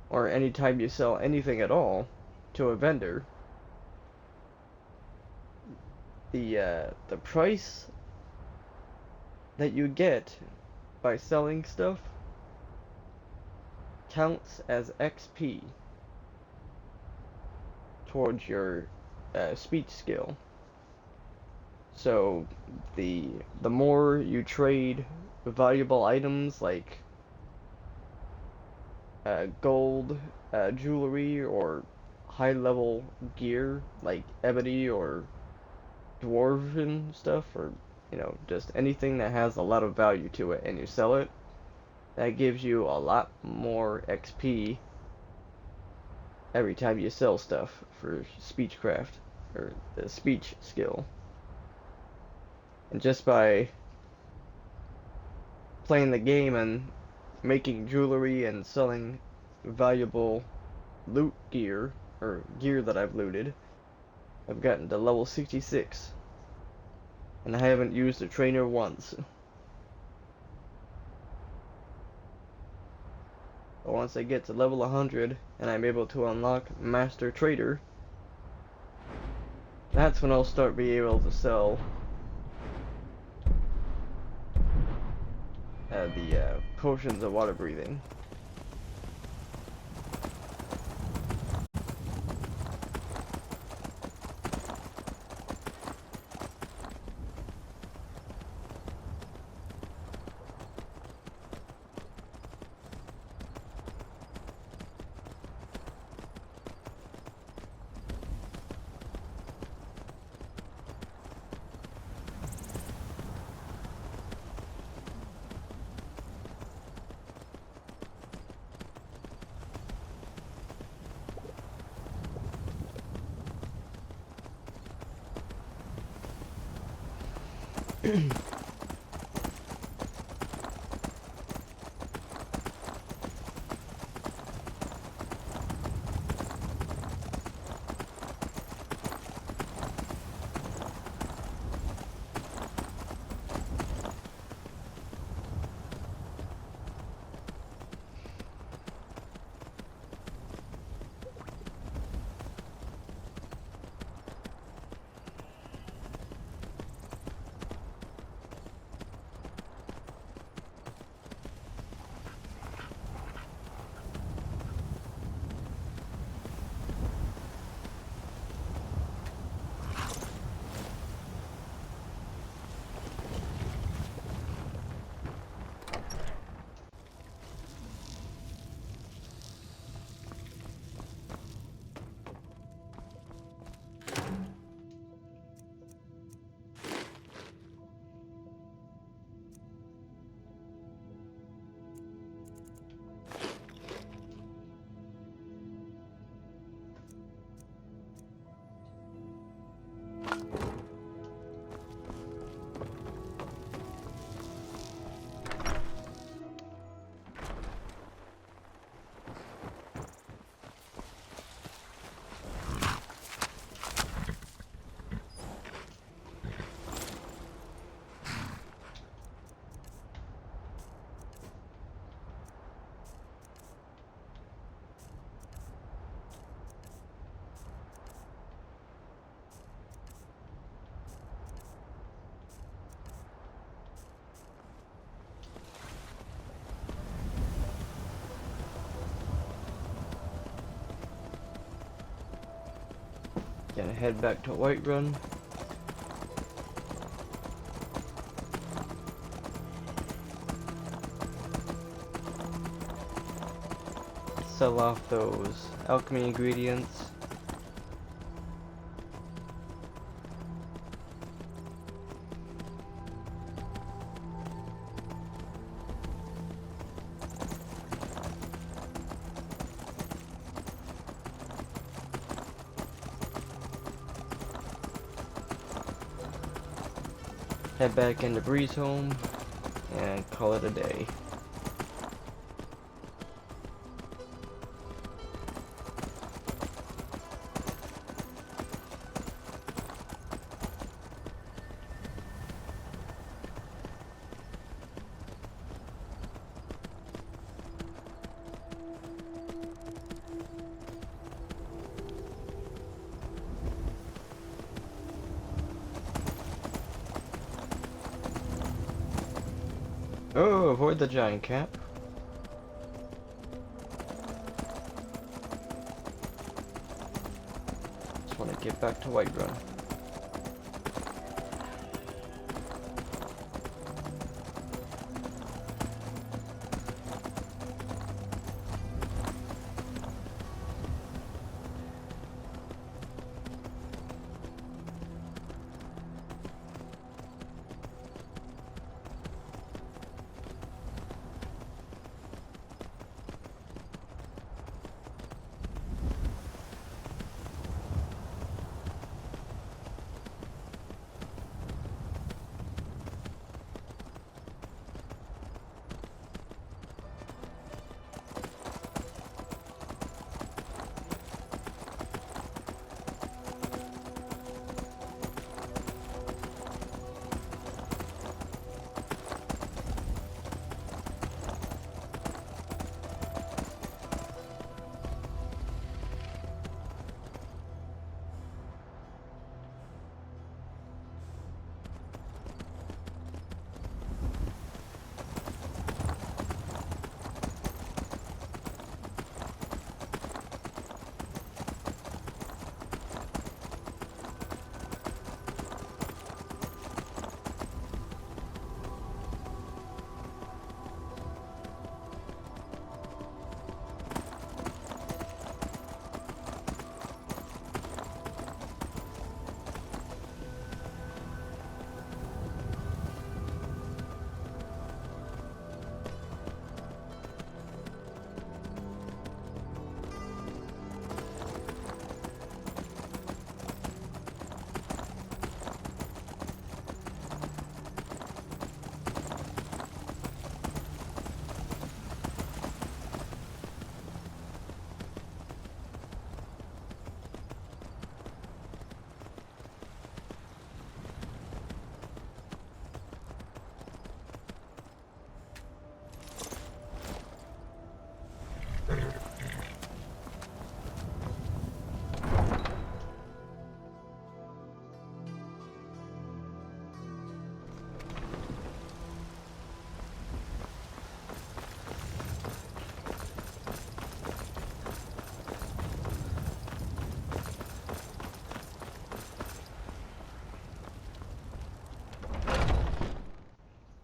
or any time you sell anything at all to a vendor, the price that you get by selling stuff counts as XP towards your speech skill. So the more you trade valuable items like gold, jewelry, or high level gear like ebony or dwarven stuff, or just anything that has a lot of value to it, and you sell it, that gives you a lot more XP every time you sell stuff for speechcraft, or the speech skill. And just by playing the game and making jewelry and selling valuable loot gear, or gear that I've looted, I've gotten to level 66. And I haven't used a trainer once. But once I get to level 100 and I'm able to unlock Master Trader, that's when I'll start being able to sell the potions of water breathing. Gonna head back to Whiterun. Sell off those alchemy ingredients. Head back into Breeze home and call it a day. Oh, avoid the giant cap. Just want to get back to Whiterun.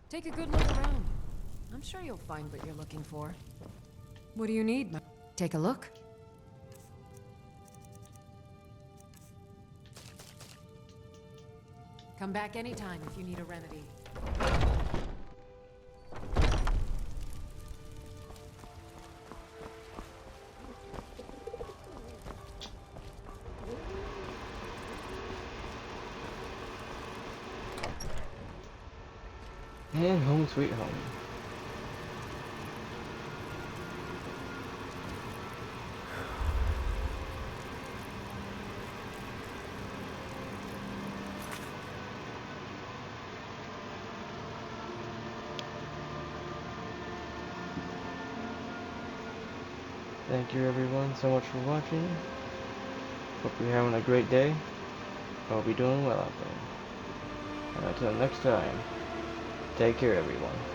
Take a good look around. I'm sure you'll find what you're looking for. What do you need? Take a look. Come back anytime if you need a remedy. And home sweet home. Thank you everyone so much for watching. Hope you're having a great day. Hope you're doing well out there. And until next time, take care everyone.